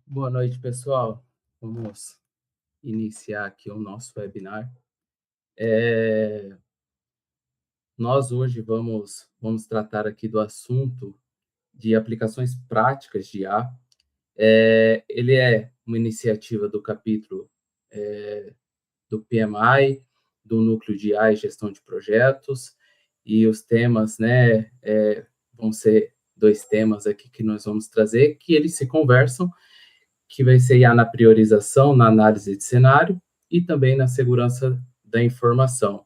Boa noite, pessoal. Vamos iniciar aqui o nosso webinar. Nós hoje vamos tratar aqui do assunto de aplicações práticas de IA. Ele é uma iniciativa do capítulo do PMI, do Núcleo de IA e Gestão de Projetos, e os temas, vão ser dois temas aqui que nós vamos trazer, que eles se conversam, que vai ser IA na priorização, na análise de cenário e também na segurança da informação.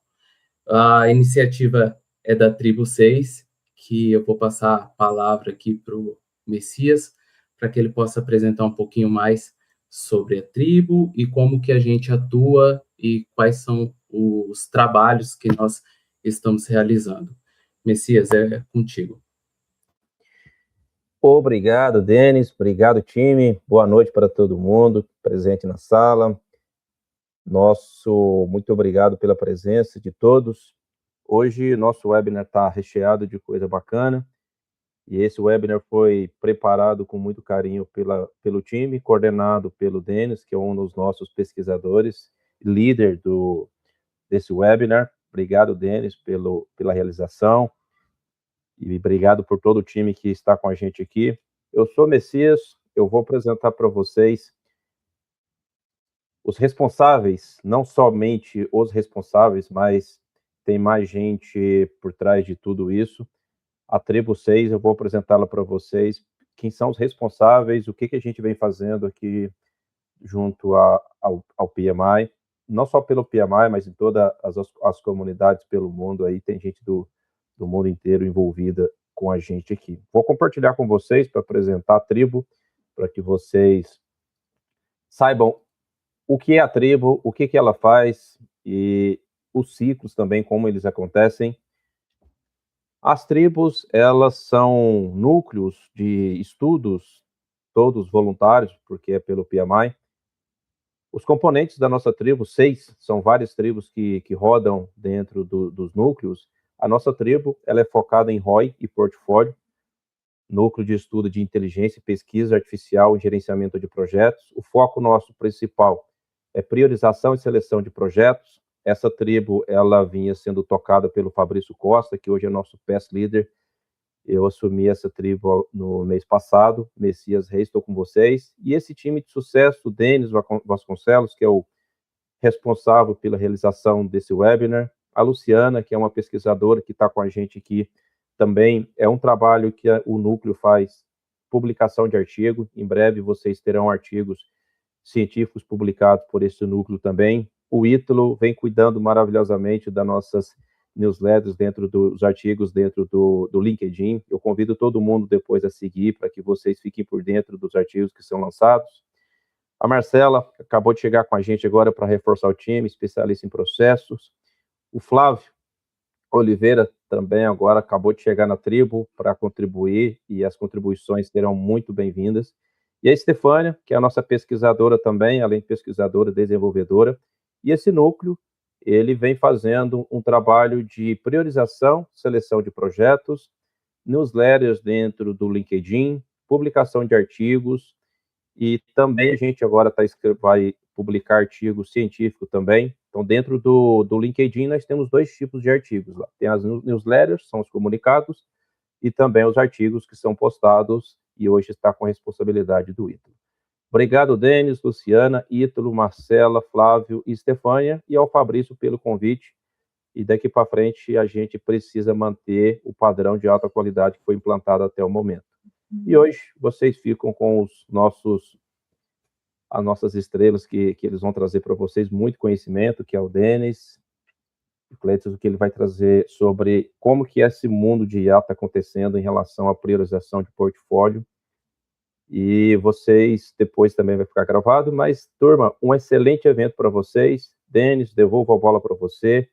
A iniciativa é da Tribo 6, que eu vou passar a palavra aqui para o Messias, para que ele possa apresentar um pouquinho mais sobre a tribo e como que a gente atua e quais são os trabalhos que nós estamos realizando. Messias, é contigo. Obrigado, Denis. Obrigado, time. Boa noite para todo mundo presente na sala. Muito obrigado pela presença de todos. Hoje, nosso webinar está recheado de coisa bacana. E esse webinar foi preparado com muito carinho pelo time, coordenado pelo Denis, que é um dos nossos pesquisadores, líder desse webinar. Obrigado, Denis, pela realização. E obrigado por todo o time que está com a gente aqui. Eu sou Messias, eu vou apresentar para vocês os responsáveis, não somente os responsáveis, mas tem mais gente por trás de tudo isso. A Tribo 6, eu vou apresentá-la para vocês, quem são os responsáveis, o que a gente vem fazendo aqui junto ao PMI, não só pelo PMI, mas em todas as comunidades pelo mundo, aí tem gente do mundo inteiro envolvida com a gente aqui. Vou compartilhar com vocês para apresentar a tribo, para que vocês saibam o que é a tribo, o que ela faz e os ciclos também, como eles acontecem. As tribos, elas são núcleos de estudos, todos voluntários, porque é pelo PMI. Os componentes da nossa tribo, 6, são várias tribos que rodam dentro dos núcleos. A nossa tribo, ela é focada em ROI e portfólio, núcleo de estudo de inteligência, pesquisa artificial e gerenciamento de projetos. O foco nosso principal é priorização e seleção de projetos. Essa tribo, ela vinha sendo tocada pelo Fabrício Costa, que hoje é nosso PES Leader. Eu assumi essa tribo no mês passado. Messias Reis, estou com vocês. E esse time de sucesso, o Denis Vasconcelos, que é o responsável pela realização desse webinar. A Luciana, que é uma pesquisadora que está com a gente aqui, também é um trabalho que o Núcleo faz, publicação de artigo. Em breve vocês terão artigos científicos publicados por esse núcleo também. O Ítalo vem cuidando maravilhosamente das nossas newsletters dentro dos artigos, dentro do LinkedIn. Eu convido todo mundo depois a seguir para que vocês fiquem por dentro dos artigos que são lançados. A Marcela acabou de chegar com a gente agora para reforçar o time, especialista em processos. O Flávio Oliveira também agora acabou de chegar na tribo para contribuir, e as contribuições serão muito bem-vindas. E a Estefânia, que é a nossa pesquisadora também, além de pesquisadora, desenvolvedora. E esse núcleo, ele vem fazendo um trabalho de priorização, seleção de projetos, newsletters dentro do LinkedIn, publicação de artigos, e também a gente agora vai publicar artigo científico também. Então, dentro do LinkedIn, nós temos 2 tipos de artigos lá. Tem as newsletters, são os comunicados, e também os artigos que são postados, e hoje está com a responsabilidade do Ítalo. Obrigado, Denis, Luciana, Ítalo, Marcela, Flávio e Estefânia, e ao Fabrício pelo convite. E daqui para frente a gente precisa manter o padrão de alta qualidade que foi implantado até o momento. E hoje vocês ficam com as nossas estrelas que eles vão trazer para vocês muito conhecimento, que é o Denis, o Cleiton, que ele vai trazer sobre como que esse mundo de IA está acontecendo em relação à priorização de portfólio. E vocês, depois também vai ficar gravado, mas, turma, um excelente evento para vocês. Denis, devolvo a bola para você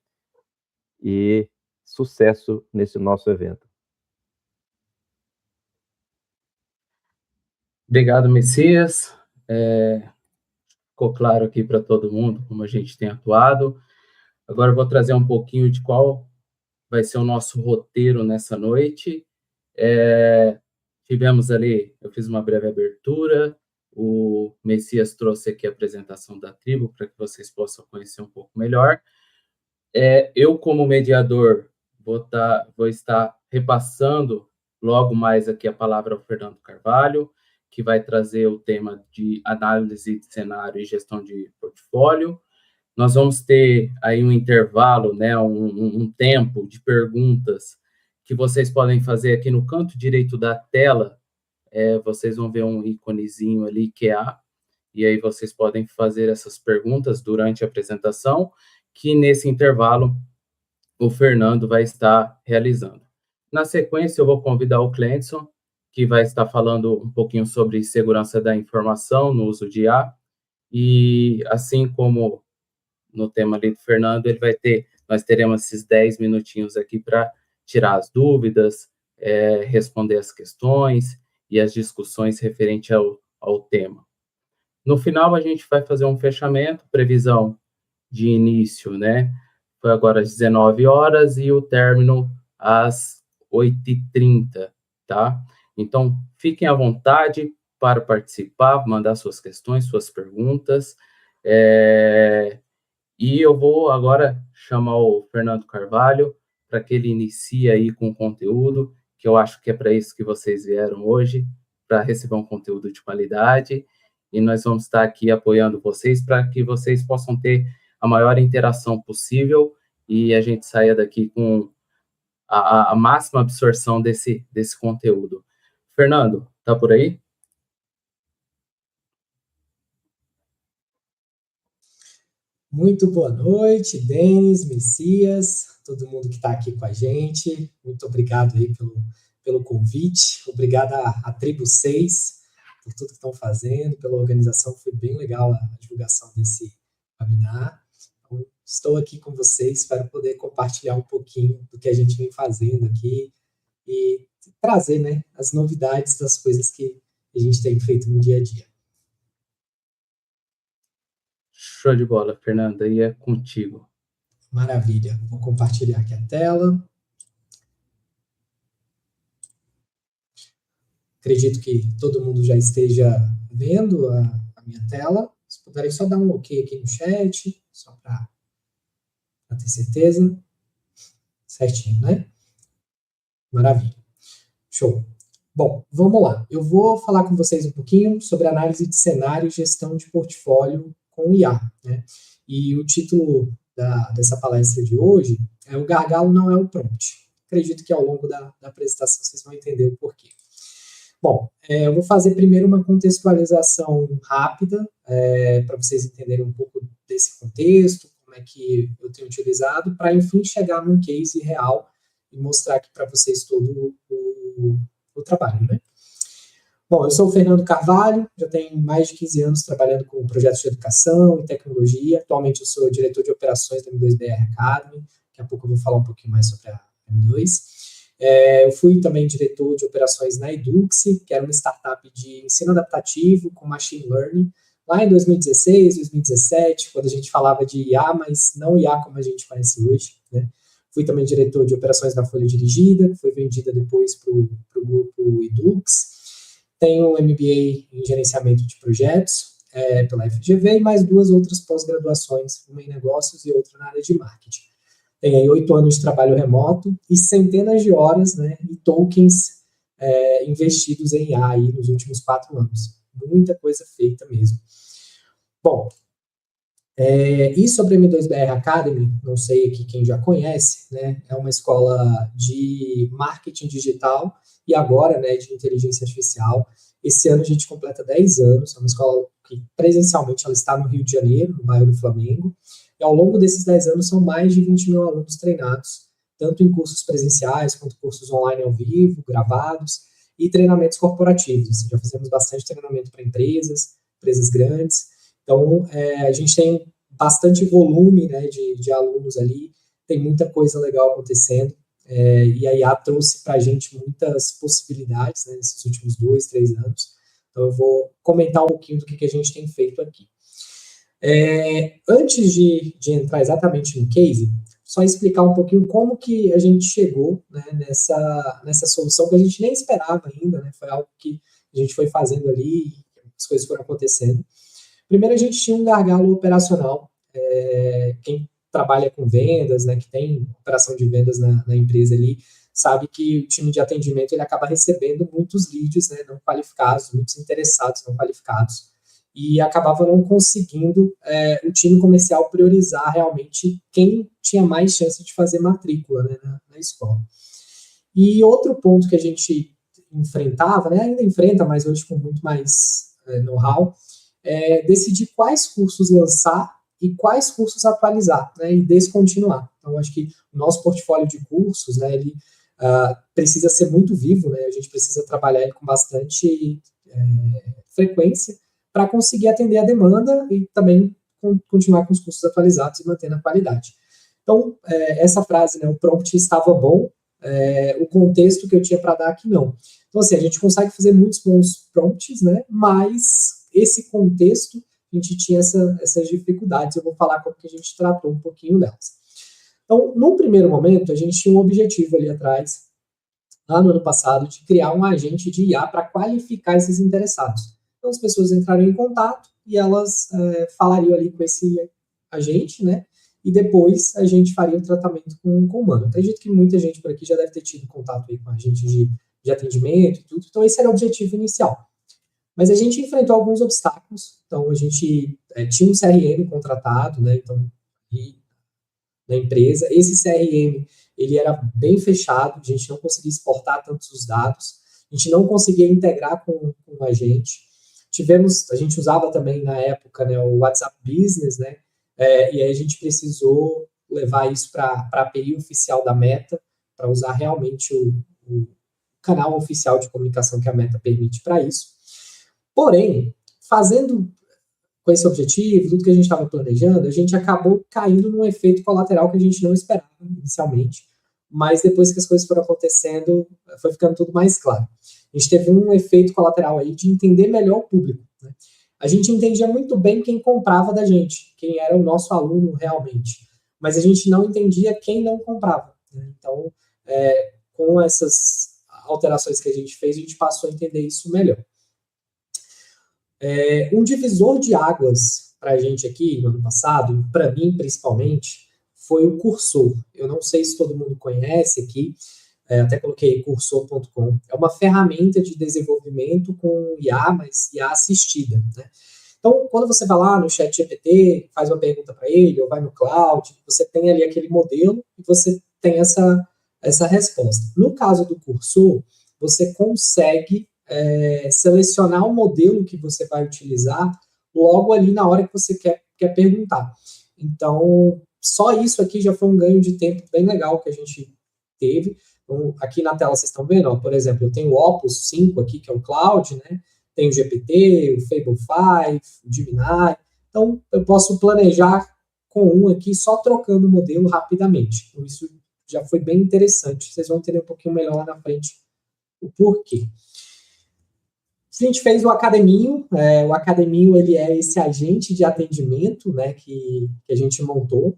e sucesso nesse nosso evento. Obrigado, Messias. Ficou claro aqui para todo mundo como a gente tem atuado. Agora eu vou trazer um pouquinho de qual vai ser o nosso roteiro nessa noite. Tivemos ali, eu fiz uma breve abertura, o Messias trouxe aqui a apresentação da tribo para que vocês possam conhecer um pouco melhor. Eu, como mediador, vou estar repassando logo mais aqui a palavra ao Fernando Carvalho, que vai trazer o tema de análise de cenário e gestão de portfólio. Nós vamos ter aí um intervalo, né, um tempo de perguntas que vocês podem fazer aqui no canto direito da tela. Vocês vão ver um íconezinho ali, QA, e aí vocês podem fazer essas perguntas durante a apresentação, que nesse intervalo o Fernando vai estar realizando. Na sequência, eu vou convidar o Clenson, que vai estar falando um pouquinho sobre segurança da informação no uso de IA, e assim como no tema ali do Fernando, nós teremos esses 10 minutinhos aqui para tirar as dúvidas, responder as questões e as discussões referente ao tema. No final, a gente vai fazer um fechamento, previsão de início, né? Foi agora às 19 horas e o término às 8h30, tá? Então, fiquem à vontade para participar, mandar suas questões, suas perguntas. E eu vou agora chamar o Fernando Carvalho para que ele inicie aí com o conteúdo, que eu acho que é para isso que vocês vieram hoje, para receber um conteúdo de qualidade, e nós vamos estar aqui apoiando vocês para que vocês possam ter a maior interação possível e a gente saia daqui com a máxima absorção desse conteúdo. Fernando, tá por aí? Muito boa noite, Denis, Messias, todo mundo que está aqui com a gente. Muito obrigado aí pelo convite. Obrigado à Tribo 6 por tudo que estão fazendo, pela organização. Foi bem legal a divulgação desse webinar. Então, estou aqui com vocês para poder compartilhar um pouquinho do que a gente vem fazendo aqui e trazer, né, as novidades das coisas que a gente tem feito no dia a dia. Show de bola, Fernando, aí é contigo. Maravilha, vou compartilhar aqui a tela. Acredito que todo mundo já esteja vendo a minha tela. Se puderem só dar um ok aqui no chat, só para ter certeza. Certinho, né? Maravilha. Show. Bom, vamos lá. Eu vou falar com vocês um pouquinho sobre análise de cenário e gestão de portfólio com IA, né? E o título dessa palestra de hoje é O Gargalo Não é o Prompt. Acredito que ao longo da apresentação vocês vão entender o porquê. Bom, eu vou fazer primeiro uma contextualização rápida, para vocês entenderem um pouco desse contexto, como é que eu tenho utilizado, para, enfim, chegar num case real e mostrar aqui para vocês todo o trabalho, né? Bom, eu sou o Fernando Carvalho, já tenho mais de 15 anos trabalhando com projetos de educação e tecnologia. Atualmente eu sou diretor de operações da M2BR Academy, daqui a pouco eu vou falar um pouquinho mais sobre a M2. Eu fui também diretor de operações na Eduxi, que era uma startup de ensino adaptativo com machine learning, lá em 2016, 2017, quando a gente falava de IA, mas não IA como a gente conhece hoje, né? Fui também diretor de operações da Folha Dirigida, que foi vendida depois para o grupo Edux. Tenho um MBA em gerenciamento de projetos pela FGV e mais 2 outras pós-graduações, uma em negócios e outra na área de marketing. Tenho aí 8 anos de trabalho remoto e centenas de horas, né, e tokens investidos em IA aí nos últimos 4 anos. Muita coisa feita mesmo. Bom, e sobre a M2BR Academy, não sei aqui quem já conhece, né, é uma escola de marketing digital e agora, né, de inteligência artificial. Esse ano a gente completa 10 anos, é uma escola que presencialmente ela está no Rio de Janeiro, no bairro do Flamengo, e ao longo desses 10 anos são mais de 20 mil alunos treinados, tanto em cursos presenciais quanto cursos online ao vivo, gravados, e treinamentos corporativos. Assim, já fizemos bastante treinamento para empresas grandes. Então, a gente tem bastante volume, né, de alunos ali, tem muita coisa legal acontecendo, e a IA trouxe para a gente muitas possibilidades, né, nesses últimos 2, 3 anos. Então, eu vou comentar um pouquinho do que a gente tem feito aqui. Antes de entrar exatamente no case, só explicar um pouquinho como que a gente chegou, né, nessa solução que a gente nem esperava ainda, né, foi algo que a gente foi fazendo ali, as coisas foram acontecendo. Primeiro, a gente tinha um gargalo operacional. Quem trabalha com vendas, né, que tem operação de vendas na empresa ali, sabe que o time de atendimento ele acaba recebendo muitos leads, né, não qualificados, muitos interessados não qualificados, e acabava não conseguindo o time comercial priorizar realmente quem tinha mais chance de fazer matrícula, né, na escola. E outro ponto que a gente enfrentava, né, ainda enfrenta, mas hoje com muito mais know-how, é decidir quais cursos lançar e quais cursos atualizar, né, e descontinuar. Então, acho que o nosso portfólio de cursos, né, ele precisa ser muito vivo, né, a gente precisa trabalhar ele com bastante frequência para conseguir atender a demanda e também continuar com os cursos atualizados e mantendo a qualidade. Então, essa frase, né, o prompt estava bom, o contexto que eu tinha para dar aqui não. Então, assim, a gente consegue fazer muitos bons prompts, né, mas esse contexto, a gente tinha essas dificuldades, eu vou falar como que a gente tratou um pouquinho delas. Então, num primeiro momento, a gente tinha um objetivo ali atrás, lá no ano passado, de criar um agente de IA para qualificar esses interessados. Então, as pessoas entrariam em contato e elas falariam ali com esse agente, né? E depois a gente faria o tratamento com o humano. Acredito que muita gente por aqui já deve ter tido contato aí com agente de atendimento e tudo. Então, esse era o objetivo inicial. Mas a gente enfrentou alguns obstáculos. Então, a gente tinha um CRM contratado, né? Então, na empresa. Esse CRM, ele era bem fechado, a gente não conseguia exportar tantos os dados, a gente não conseguia integrar com a gente. A gente usava também na época, né, o WhatsApp Business, né, e aí a gente precisou levar isso para a API oficial da Meta, para usar realmente o canal oficial de comunicação que a Meta permite para isso. Porém, fazendo com esse objetivo, tudo que a gente estava planejando, a gente acabou caindo num efeito colateral que a gente não esperava inicialmente, mas depois que as coisas foram acontecendo, foi ficando tudo mais claro. A gente teve um efeito colateral aí de entender melhor o público, né? A gente entendia muito bem quem comprava da gente, quem era o nosso aluno realmente, mas a gente não entendia quem não comprava, né? Então, com essas alterações que a gente fez, a gente passou a entender isso melhor. Um divisor de águas para a gente aqui no ano passado, para mim principalmente, foi o Cursor. Eu não sei se todo mundo conhece aqui, até coloquei cursor.com. É uma ferramenta de desenvolvimento com IA, mas IA assistida, né? Então, quando você vai lá no ChatGPT, faz uma pergunta para ele, ou vai no cloud, você tem ali aquele modelo e você tem essa resposta. No caso do Cursor, você consegue selecionar o modelo que você vai utilizar logo ali na hora que você quer perguntar. Então, só isso aqui já foi um ganho de tempo bem legal que a gente teve. Então, aqui na tela vocês estão vendo, ó, por exemplo, eu tenho o Opus 5 aqui, que é o Cloud, né? Tem o GPT, o Fable 5, o Gemini. Então, eu posso planejar com um aqui, só trocando o modelo rapidamente. Então, isso já foi bem interessante. Vocês vão entender um pouquinho melhor lá na frente o porquê. A gente fez o Academinho. O Academinho ele é esse agente de atendimento, né, que a gente montou.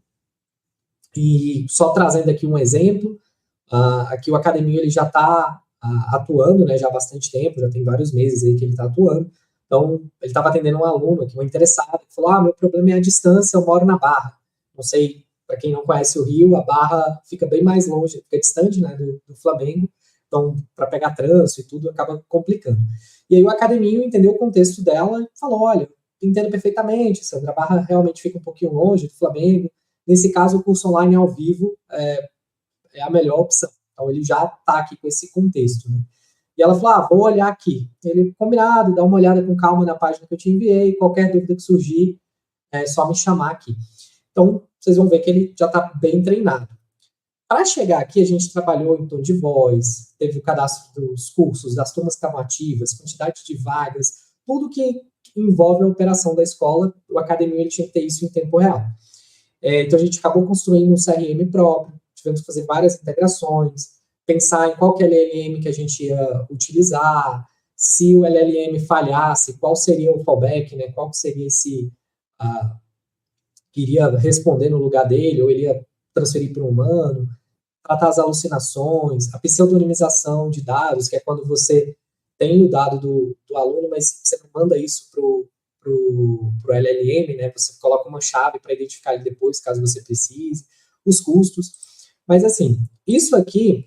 E só trazendo aqui um exemplo, aqui o Academinho ele já está atuando, né, já há bastante tempo, já tem vários meses aí que ele está atuando. Então, ele estava atendendo um aluno aqui, um interessado, que falou, meu problema é a distância, eu moro na Barra. Não sei, para quem não conhece o Rio, a Barra fica bem mais longe, fica distante, né, do Flamengo. Então, para pegar trânsito e tudo, acaba complicando. E aí o Academinho entendeu o contexto dela e falou, olha, entendo perfeitamente, Sandra, a Barra realmente fica um pouquinho longe do Flamengo. Nesse caso, o curso online ao vivo é a melhor opção. Então, ele já está aqui com esse contexto, né? E ela falou, vou olhar aqui. Ele, combinado, dá uma olhada com calma na página que eu te enviei, qualquer dúvida que surgir, é só me chamar aqui. Então, vocês vão ver que ele já está bem treinado. Para chegar aqui, a gente trabalhou em tom de voz, teve o cadastro dos cursos, das turmas que estavam ativas, quantidade de vagas, tudo que envolve a operação da escola, o Academinho ele tinha que ter isso em tempo real. Então, a gente acabou construindo um CRM próprio, tivemos que fazer várias integrações, pensar em qual que é LLM que a gente ia utilizar, se o LLM falhasse, qual seria o fallback, né? Qual que seria esse que iria responder no lugar dele, ou ele ia transferir para um humano, tratar as alucinações, a pseudonimização de dados, que é quando você tem o dado do aluno, mas você não manda isso pro LLM, né? Você coloca uma chave para identificar ele depois, caso você precise, os custos. Mas, assim, isso aqui,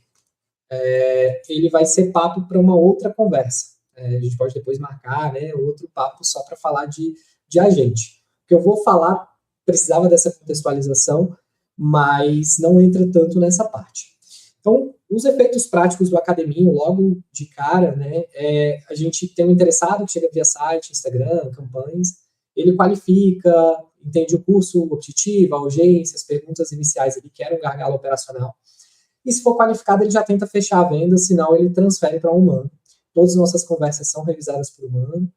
ele vai ser papo para uma outra conversa. A gente pode depois marcar, né, outro papo só para falar de agente. O que eu vou falar precisava dessa contextualização, mas não entra tanto nessa parte. Então, os efeitos práticos do Academinho, logo de cara, né, a gente tem um interessado que chega via site, Instagram, campanhas, ele qualifica, entende o curso, o objetivo, a urgência, as perguntas iniciais, ele quer um gargalo operacional. E se for qualificado, ele já tenta fechar a venda, senão ele transfere para um humano. Todas as nossas conversas são revisadas por humano.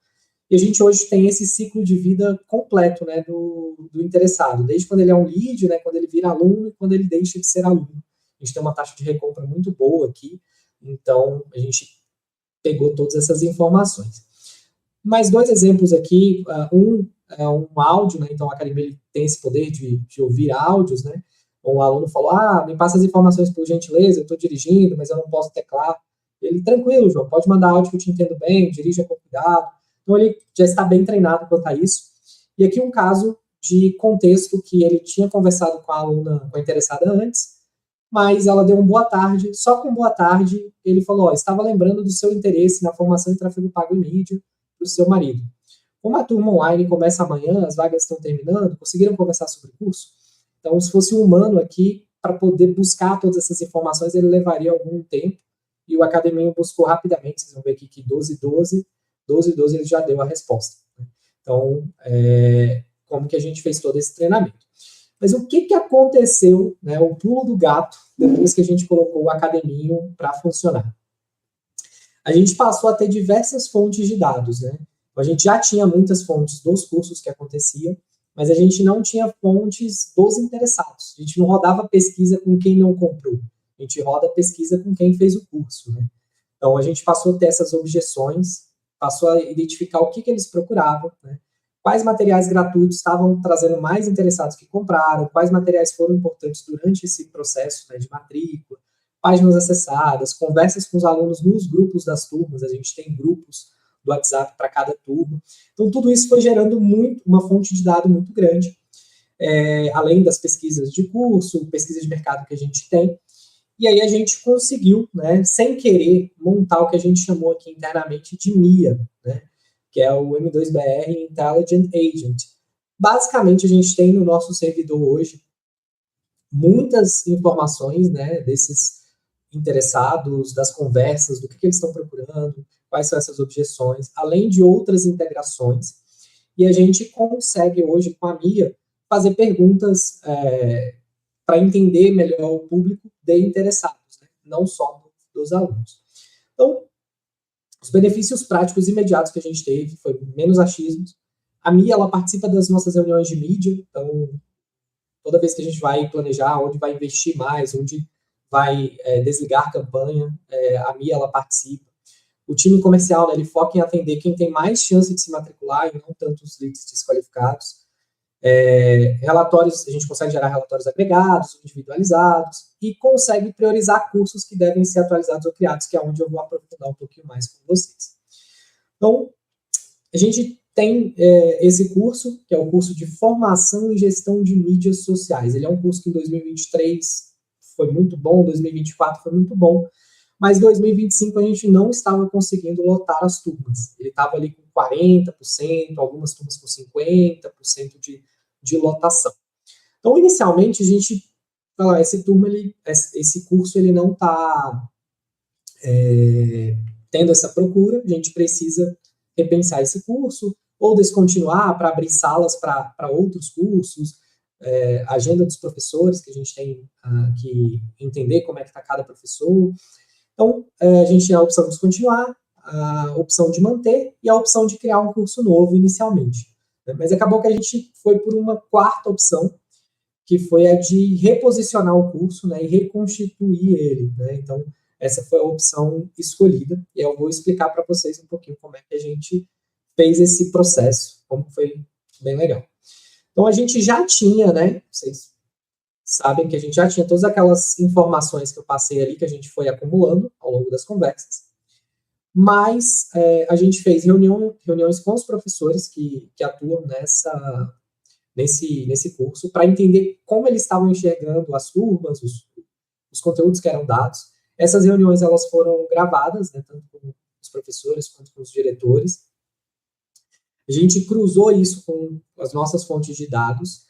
E a gente hoje tem esse ciclo de vida completo, né, do interessado, desde quando ele é um lead, né, quando ele vira aluno e quando ele deixa de ser aluno. A gente tem uma taxa de recompra muito boa aqui, então a gente pegou todas essas informações. Mais 2 exemplos aqui, um é um áudio, né, então a Academia tem esse poder de ouvir áudios, né, um aluno falou, me passa as informações por gentileza, eu estou dirigindo, mas eu não posso teclar. Ele, tranquilo, João, pode mandar áudio que eu te entendo bem, dirija com cuidado. Então, ele já está bem treinado quanto a isso. E aqui um caso de contexto que ele tinha conversado com a aluna, com a interessada antes, mas ela deu um boa tarde, só com boa tarde, ele falou, estava lembrando do seu interesse na formação em tráfego pago e mídia do seu marido. Como a turma online começa amanhã, as vagas estão terminando, conseguiram conversar sobre o curso? Então, se fosse um humano aqui, para poder buscar todas essas informações, ele levaria algum tempo, e o Academinho buscou rapidamente, vocês vão ver aqui que 12 ele já deu a resposta. Então, como que a gente fez todo esse treinamento? Mas o que aconteceu, né, o pulo do gato, depois que a gente colocou o Academinho para funcionar? A gente passou a ter diversas fontes de dados, né? A gente já tinha muitas fontes dos cursos que aconteciam, mas a gente não tinha fontes dos interessados. A gente não rodava pesquisa com quem não comprou. A gente roda pesquisa com quem fez o curso, né? Então, a gente passou a ter essas objeções, passou a identificar o que eles procuravam, né? Quais materiais gratuitos estavam trazendo mais interessados que compraram, quais materiais foram importantes durante esse processo, né, de matrícula, páginas acessadas, conversas com os alunos nos grupos das turmas, a gente tem grupos do WhatsApp para cada turma. Então, tudo isso foi gerando uma fonte de dado muito grande, além das pesquisas de curso, pesquisa de mercado que a gente tem. E aí a gente conseguiu, né, sem querer, montar o que a gente chamou aqui internamente de MIA, né, que é o M2BR Intelligent Agent. Basicamente, a gente tem no nosso servidor hoje muitas informações, né, desses interessados, das conversas, do que eles estão procurando, quais são essas objeções, além de outras integrações. E a gente consegue hoje, com a MIA, fazer perguntas para entender melhor o público de interessados, né? Não só dos alunos. Então, os benefícios práticos imediatos que a gente teve foi menos achismos. A MIA, ela participa das nossas reuniões de mídia, então, toda vez que a gente vai planejar onde vai investir mais, onde vai desligar a campanha, a MIA, ela participa. O time comercial, né, ele foca em atender quem tem mais chance de se matricular e não tanto os leads desqualificados. Relatórios, a gente consegue gerar relatórios agregados, individualizados, e consegue priorizar cursos que devem ser atualizados ou criados, que é onde eu vou aprofundar um pouquinho mais com vocês. Então, a gente tem esse curso, que é o curso de Formação e Gestão de Mídias Sociais. Ele é um curso que em 2023 foi muito bom, 2024 foi muito bom, mas em 2025 a gente não estava conseguindo lotar as turmas. Ele estava ali com 40%, algumas turmas com 50% de lotação. Então, inicialmente, a gente fala, esse curso ele não está tendo essa procura, a gente precisa repensar esse curso, ou descontinuar para abrir salas para outros cursos, agenda dos professores, que a gente tem que entender como é que está cada professor. Então, a gente tem a opção de descontinuar, a opção de manter e a opção de criar um curso novo inicialmente. Mas acabou que a gente foi por uma quarta opção, que foi a de reposicionar o curso, né, e reconstituir ele, né? Então, essa foi a opção escolhida, e eu vou explicar para vocês um pouquinho como é que a gente fez esse processo, como foi bem legal. Então, a gente já tinha, né, vocês sabem que a gente já tinha todas aquelas informações que eu passei ali, que a gente foi acumulando ao longo das conversas, mas a gente fez reuniões com os professores que atuam nesse curso, para entender como eles estavam enxergando as turmas, os conteúdos que eram dados. Essas reuniões elas foram gravadas, né, tanto com os professores quanto com os diretores. A gente cruzou isso com as nossas fontes de dados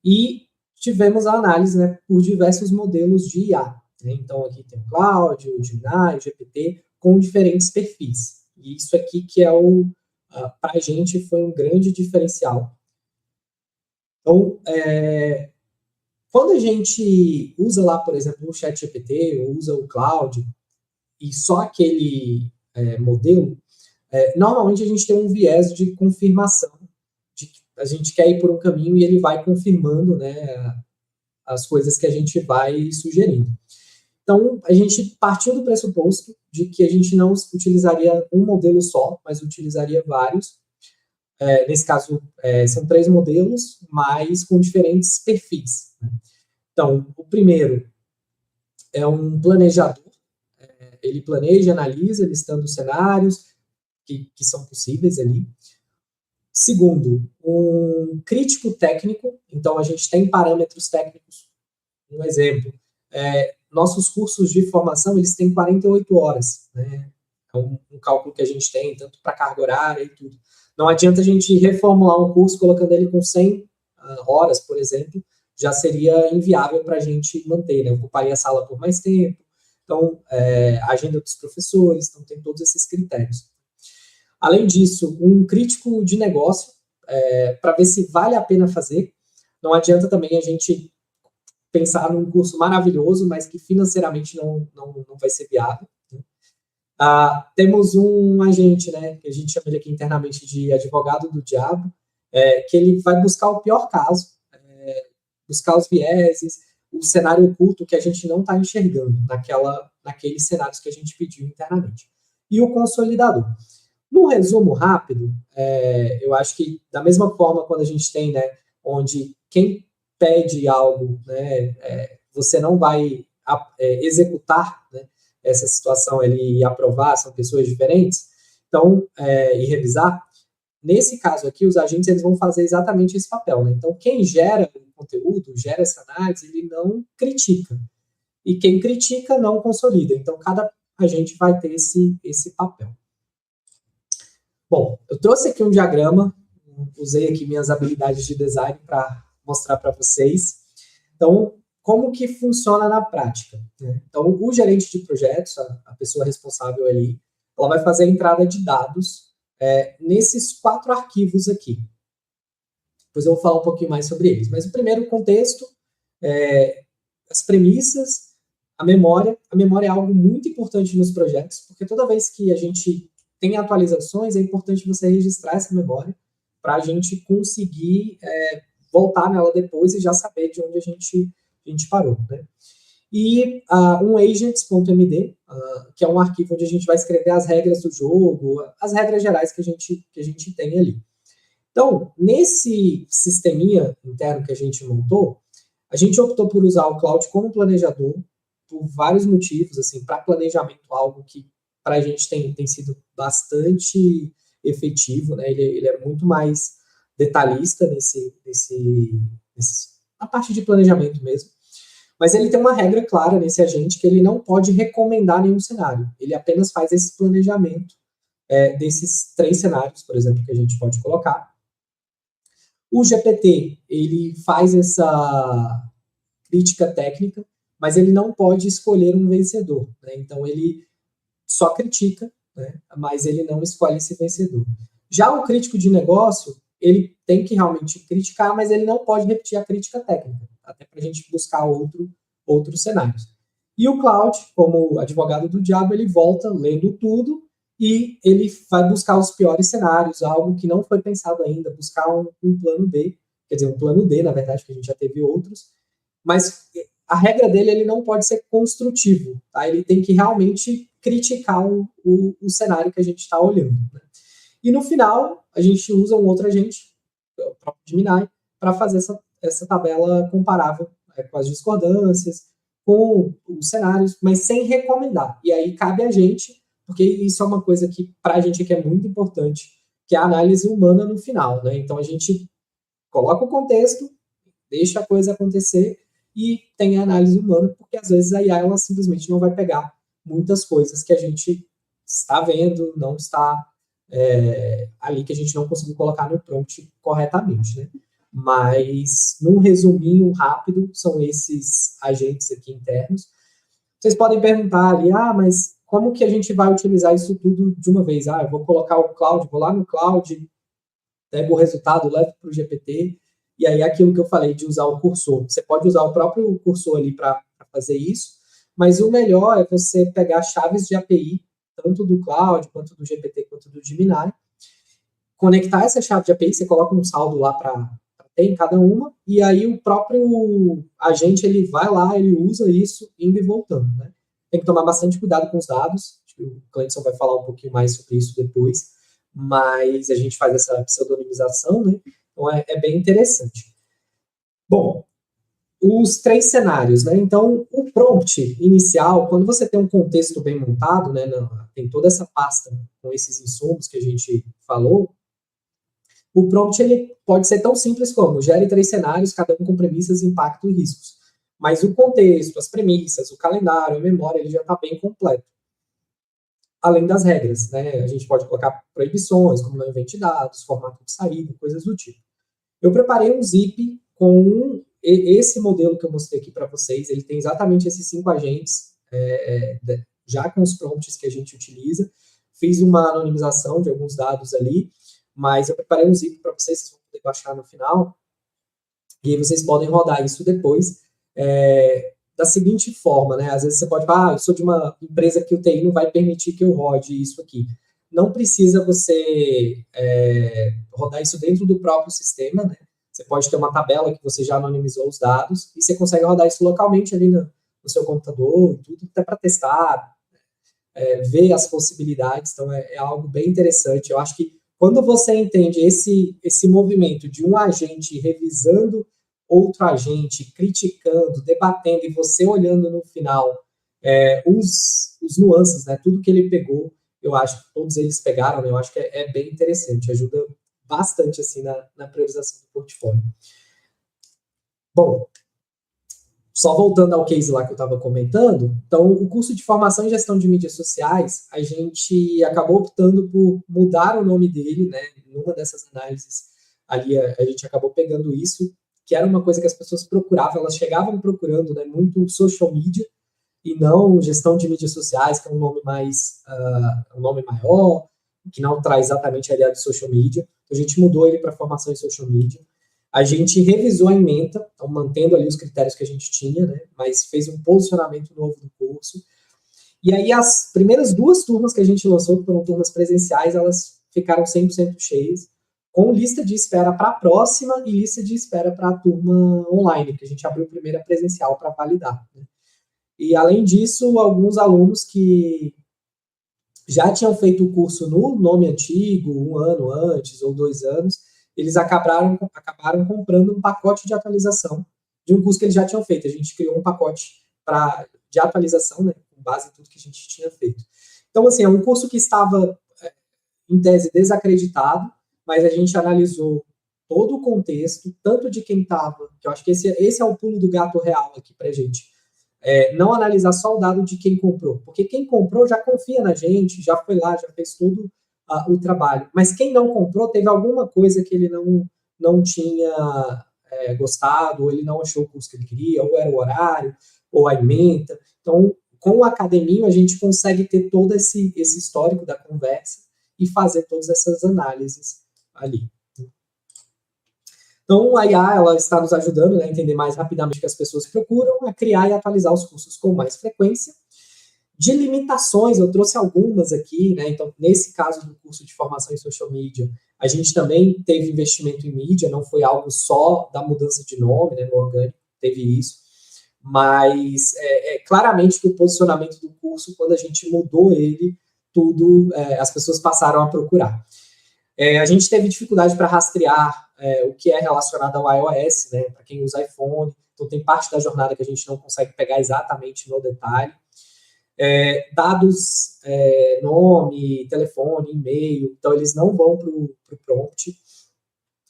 e tivemos a análise, né, por diversos modelos de IA. Né? Então, aqui tem o Cloud, o Gemini, o GPT, com diferentes perfis. E isso aqui que é para a gente foi um grande diferencial. Então, quando a gente usa lá, por exemplo, o ChatGPT, ou usa o Cloud, e só aquele modelo, normalmente a gente tem um viés de confirmação, de que a gente quer ir por um caminho e ele vai confirmando, né, as coisas que a gente vai sugerindo. Então, a gente partiu do pressuposto de que a gente não utilizaria um modelo só, mas utilizaria vários. Nesse caso, são 3 modelos, mas com diferentes perfis. Né? Então, o primeiro é um planejador. Ele planeja, analisa, listando os cenários que são possíveis ali. Segundo, um crítico técnico. Então, a gente tem parâmetros técnicos. Um exemplo, nossos cursos de formação, eles têm 48 horas. Né? É um cálculo que a gente tem, tanto para carga horária e tudo. Não adianta a gente reformular um curso colocando ele com 100 horas, por exemplo, já seria inviável para a gente manter, né? Ocuparia a sala por mais tempo. Então, a agenda dos professores, então tem todos esses critérios. Além disso, um crítico de negócio, para ver se vale a pena fazer. Não adianta também a gente pensar num curso maravilhoso, mas que financeiramente não vai ser viável. Temos um agente, né, que a gente chama ele aqui internamente de advogado do diabo, que ele vai buscar o pior caso, buscar os vieses, o cenário oculto que a gente não está enxergando naqueles cenários que a gente pediu internamente. E o consolidador. No resumo rápido, eu acho que da mesma forma quando a gente tem, né, onde quem pede algo, né, você não vai executar, né, essa situação ali e aprovar, são pessoas diferentes, então, e revisar, nesse caso aqui, os agentes eles vão fazer exatamente esse papel, né? Então, quem gera o conteúdo, gera essa análise, ele não critica. E quem critica não consolida. Então, cada agente vai ter esse papel. Bom, eu trouxe aqui um diagrama, usei aqui minhas habilidades de design para mostrar para vocês. Então, como que funciona na prática? Né? Então, o gerente de projetos, a pessoa responsável ali, ela vai fazer a entrada de dados nesses 4 arquivos aqui. Depois eu vou falar um pouquinho mais sobre eles. Mas o primeiro contexto, as premissas, a memória. A memória é algo muito importante nos projetos, porque toda vez que a gente tem atualizações, é importante você registrar essa memória para a gente conseguir voltar nela depois e já saber de onde a gente parou. Né? E um agents.md, que é um arquivo onde a gente vai escrever as regras do jogo, as regras gerais que a gente tem ali. Então, nesse sisteminha interno que a gente montou, a gente optou por usar o Cloud como planejador por vários motivos, assim, para planejamento, algo que para a gente tem sido bastante efetivo, né? Ele é muito mais detalhista na parte de planejamento mesmo. Mas ele tem uma regra clara nesse agente que ele não pode recomendar nenhum cenário. Ele apenas faz esse planejamento desses 3 cenários, por exemplo, que a gente pode colocar. O GPT, ele faz essa crítica técnica, mas ele não pode escolher um vencedor. Né? Então, ele só critica, né? Mas ele não escolhe esse vencedor. Já o crítico de negócio, ele tem que realmente criticar, mas ele não pode repetir a crítica técnica, até para a gente buscar outros cenários. E o Cloud, como advogado do diabo, ele volta lendo tudo e ele vai buscar os piores cenários, algo que não foi pensado ainda, buscar um plano B, quer dizer, um plano D, na verdade, que a gente já teve outros, mas a regra dele, ele não pode ser construtivo, tá? Ele tem que realmente criticar o cenário que a gente está olhando. Né? E no final, a gente usa um outro agente, o próprio Gemini, para fazer essa tabela comparável com as discordâncias, com os cenários, mas sem recomendar. E aí cabe a gente, porque isso é uma coisa que, para a gente, aqui é muito importante, que é a análise humana no final, né? Então, a gente coloca o contexto, deixa a coisa acontecer e tem a análise humana, porque às vezes a IA ela simplesmente não vai pegar muitas coisas que a gente está vendo, não está ali, que a gente não conseguiu colocar no prompt corretamente, né? Mas, num resuminho rápido, são esses agentes aqui internos. Vocês podem perguntar ali, mas como que a gente vai utilizar isso tudo de uma vez? Eu vou colocar o cloud, vou lá no cloud, pego o resultado, levo para o GPT, e aí aquilo que eu falei de usar o cursor. Você pode usar o próprio cursor ali para fazer isso, mas o melhor é você pegar chaves de API, tanto do cloud, quanto do GPT, quanto do Gemini, conectar essa chave de API, você coloca um saldo lá para ter em cada uma, e aí o próprio agente, ele vai lá, ele usa isso indo e voltando, né? Tem que tomar bastante cuidado com os dados, acho que o Cleiton vai falar um pouquinho mais sobre isso depois, mas a gente faz essa pseudonimização, né? Então é bem interessante. Bom, os 3 cenários, né? Então, o prompt inicial, quando você tem um contexto bem montado, né? Tem toda essa pasta com esses insumos que a gente falou, o prompt ele pode ser tão simples como gere 3 cenários, cada um com premissas, impacto e riscos. Mas o contexto, as premissas, o calendário, a memória, ele já está bem completo. Além das regras, né? A gente pode colocar proibições, como não invente dados, formato de saída, coisas do tipo. Eu preparei um zip com esse modelo que eu mostrei aqui para vocês. Ele tem exatamente esses 5 agentes, já com os prompts que a gente utiliza. Fiz uma anonimização de alguns dados ali, mas eu preparei um zip para vocês vão poder baixar no final. E aí vocês podem rodar isso depois. Da seguinte forma, né? Às vezes você pode falar, eu sou de uma empresa que o TI não vai permitir que eu rode isso aqui. Não precisa você rodar isso dentro do próprio sistema, né? Você pode ter uma tabela que você já anonimizou os dados e você consegue rodar isso localmente ali no seu computador, e tudo, até para testar, ver as possibilidades. Então, é algo bem interessante. Eu acho que quando você entende esse movimento de um agente revisando outro agente, criticando, debatendo, e você olhando no final os nuances, né, tudo que ele pegou, eu acho que todos eles pegaram, né, eu acho que é bem interessante, ajuda bastante assim, na priorização do portfólio. Bom, só voltando ao case lá que eu estava comentando, então o curso de formação em gestão de mídias sociais, a gente acabou optando por mudar o nome dele, né, numa dessas análises ali a gente acabou pegando isso, que era uma coisa que as pessoas procuravam, elas chegavam procurando, né, muito social media, e não gestão de mídias sociais, que é um nome um nome maior, que não traz exatamente a ideia de social media. Então, a gente mudou ele para formação em social media. A gente revisou a ementa, então, mantendo ali os critérios que a gente tinha, né, mas fez um posicionamento novo do curso. E aí, as primeiras 2 turmas que a gente lançou, que foram turmas presenciais, elas ficaram 100% cheias, com lista de espera para a próxima e lista de espera para a turma online, que a gente abriu primeiro a presencial para validar, né? E, além disso, alguns alunos que já tinham feito o curso no nome antigo, 1 ano antes ou 2 anos, eles acabaram comprando um pacote de atualização de um curso que eles já tinham feito. A gente criou um pacote de atualização, né, com base em tudo que a gente tinha feito. Então, assim, é um curso que estava, em tese, desacreditado, mas a gente analisou todo o contexto, tanto de quem estava, que eu acho que esse é o pulo do gato real aqui para a gente. Não analisar só o dado de quem comprou, porque quem comprou já confia na gente, já foi lá, já fez todo o trabalho, mas quem não comprou teve alguma coisa que ele não tinha gostado, ou ele não achou o curso que ele queria, ou era o horário, ou a ementa. Então, com o Academinho, a gente consegue ter todo esse histórico da conversa e fazer todas essas análises ali. Então, a IA ela está nos ajudando, né, a entender mais rapidamente o que as pessoas procuram, a criar e atualizar os cursos com mais frequência. De limitações, eu trouxe algumas aqui, né? Então, nesse caso do curso de formação em social media, a gente também teve investimento em mídia, não foi algo só da mudança de nome, né, no orgânico, teve isso, mas claramente que o posicionamento do curso, quando a gente mudou ele, as pessoas passaram a procurar. A gente teve dificuldade para rastrear o que é relacionado ao iOS, né, para quem usa iPhone, então tem parte da jornada que a gente não consegue pegar exatamente no detalhe. Dados, nome, telefone, e-mail, então eles não vão para o prompt.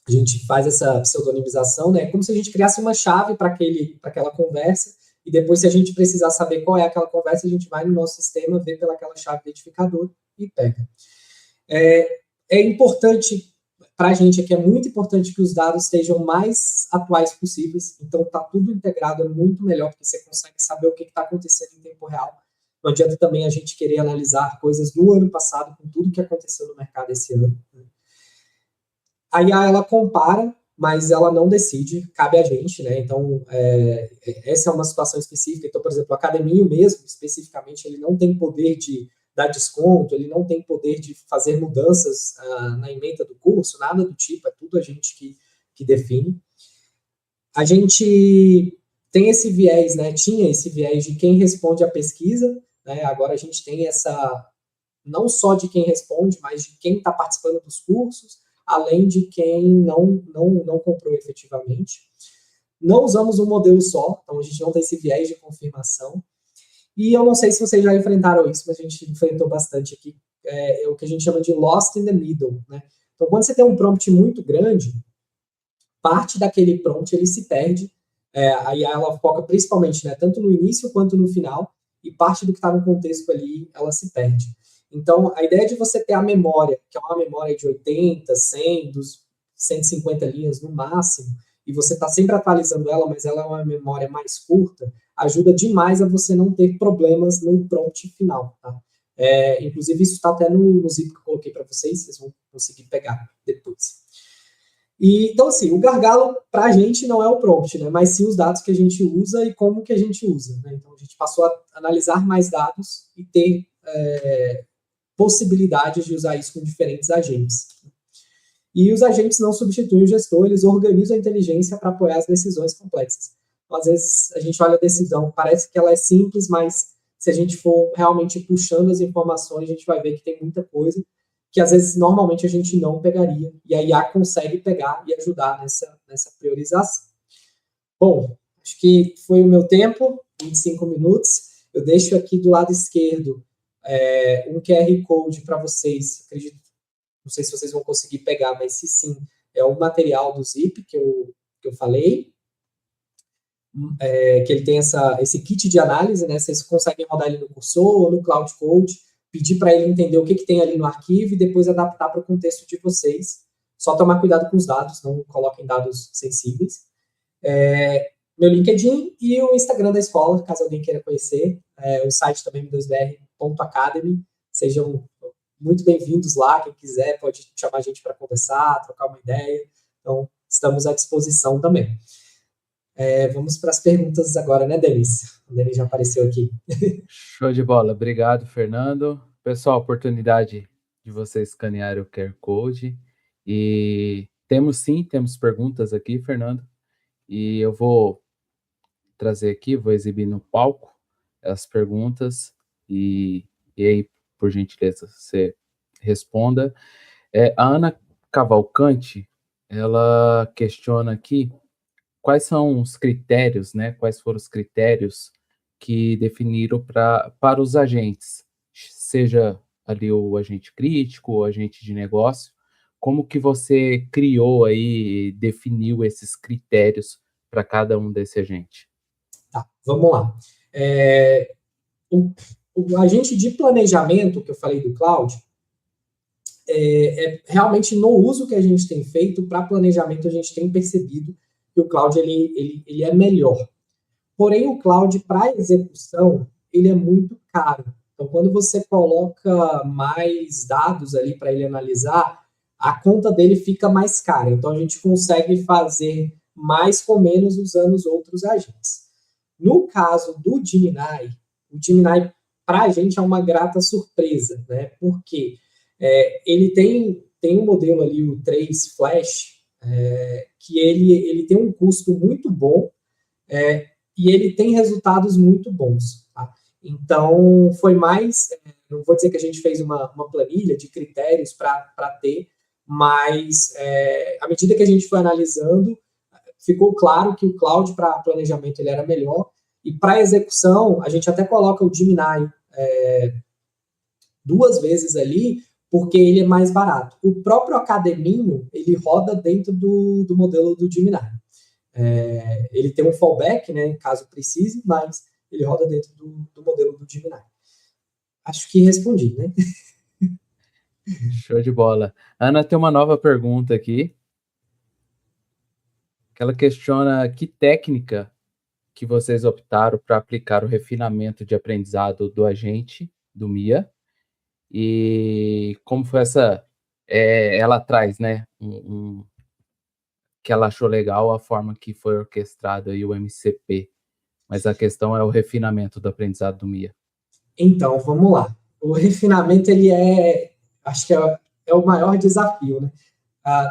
A gente faz essa pseudonimização, né? Como se a gente criasse uma chave para aquela conversa, e depois, se a gente precisar saber qual é aquela conversa, a gente vai no nosso sistema, vê pelaquela chave identificadora e pega. É importante, para a gente aqui, é muito importante que os dados estejam mais atuais possíveis, então está tudo integrado, é muito melhor, porque você consegue saber o que está acontecendo em tempo real. Não adianta também a gente querer analisar coisas do ano passado com tudo que aconteceu no mercado esse ano. A IA, ela compara, mas ela não decide, cabe a gente, né? Então, essa é uma situação específica. Então, por exemplo, o Academinho mesmo, especificamente, ele não tem poder de dar desconto, ele não tem poder de fazer mudanças na ementa do curso, nada do tipo, é tudo a gente que define. A gente tem esse viés, né? Tinha esse viés de quem responde a pesquisa, né? Agora a gente tem essa, não só de quem responde, mas de quem está participando dos cursos, além de quem não comprou efetivamente. Não usamos um modelo só, então a gente não tem esse viés de confirmação. E eu não sei se vocês já enfrentaram isso, mas a gente enfrentou bastante aqui, é o que a gente chama de lost in the middle, né? Então, quando você tem um prompt muito grande, parte daquele prompt ele se perde, aí ela foca principalmente, né, tanto no início quanto no final, e parte do que está no contexto ali, ela se perde. Então, a ideia de você ter a memória, que é uma memória de 80, 100, 150 linhas no máximo, e você está sempre atualizando ela, mas ela é uma memória mais curta, ajuda demais a você não ter problemas no prompt final, tá? Inclusive, isso está até no zip que eu coloquei para vocês vão conseguir pegar depois. Então, assim, o gargalo para a gente não é o prompt, né? Mas sim os dados que a gente usa e como que a gente usa, né? Então, a gente passou a analisar mais dados e ter possibilidades de usar isso com diferentes agentes. E os agentes não substituem o gestor, eles organizam a inteligência para apoiar as decisões complexas. Então, às vezes, a gente olha a decisão, parece que ela é simples, mas se a gente for realmente puxando as informações, a gente vai ver que tem muita coisa que, às vezes, normalmente a gente não pegaria, e a IA consegue pegar e ajudar nessa priorização. Bom, acho que foi o meu tempo, 25 minutos. Eu deixo aqui do lado esquerdo um QR Code para vocês, acredito, não sei se vocês vão conseguir pegar, mas se sim, é o material do Zip que eu falei, que ele tem esse kit de análise, né? Vocês conseguem rodar ele no Cursor ou no Cloud Code, pedir para ele entender o que tem ali no arquivo e depois adaptar para o contexto de vocês. Só tomar cuidado com os dados, não coloquem dados sensíveis. Meu LinkedIn e o Instagram da escola, caso alguém queira conhecer. O site também, m2br.academy. Sejam muito bem-vindos lá, quem quiser pode chamar a gente para conversar, trocar uma ideia. Então, estamos à disposição também. Vamos para as perguntas agora, né, Denis? O Denis já apareceu aqui. Show de bola. Obrigado, Fernando. Pessoal, oportunidade de vocês escanearem o QR Code. E temos perguntas aqui, Fernando. E eu vou trazer aqui, vou exibir no palco as perguntas. E aí, por gentileza, você responda. A Ana Cavalcante, ela questiona aqui quais são os critérios, né? Quais foram os critérios que definiram para os agentes, seja ali o agente crítico, o agente de negócio, como que você criou aí, definiu esses critérios para cada um desse agente? Tá, vamos lá. O agente de planejamento que eu falei do cloud, realmente no uso que a gente tem feito para planejamento, a gente tem percebido que o cloud ele é melhor. Porém, o cloud para execução, ele é muito caro. Então, quando você coloca mais dados ali para ele analisar, a conta dele fica mais cara. Então, a gente consegue fazer mais com menos usando os outros agentes. No caso do Gemini, o Gemini para a gente é uma grata surpresa, né? Porque ele tem um modelo ali, o 3 Flash, que ele tem um custo muito bom e ele tem resultados muito bons. Tá? Então, foi mais, não vou dizer que a gente fez uma planilha de critérios para ter, mas à medida que a gente foi analisando, ficou claro que o cloud para planejamento ele era melhor, e para execução, a gente até coloca o Gemini 2 vezes ali, porque ele é mais barato. O próprio Academinho, ele roda dentro do modelo do Gemini. Ele tem um fallback, né, caso precise, mas ele roda dentro do modelo do Gemini. Acho que respondi, né? Show de bola. Ana tem uma nova pergunta aqui, que ela questiona que técnica que vocês optaram para aplicar o refinamento de aprendizado do agente, do Mia, e como foi ela traz, né, que ela achou legal a forma que foi orquestrado aí o MCP, mas a questão é o refinamento do aprendizado do Mia. Então, vamos lá. O refinamento, acho que é o maior desafio, né?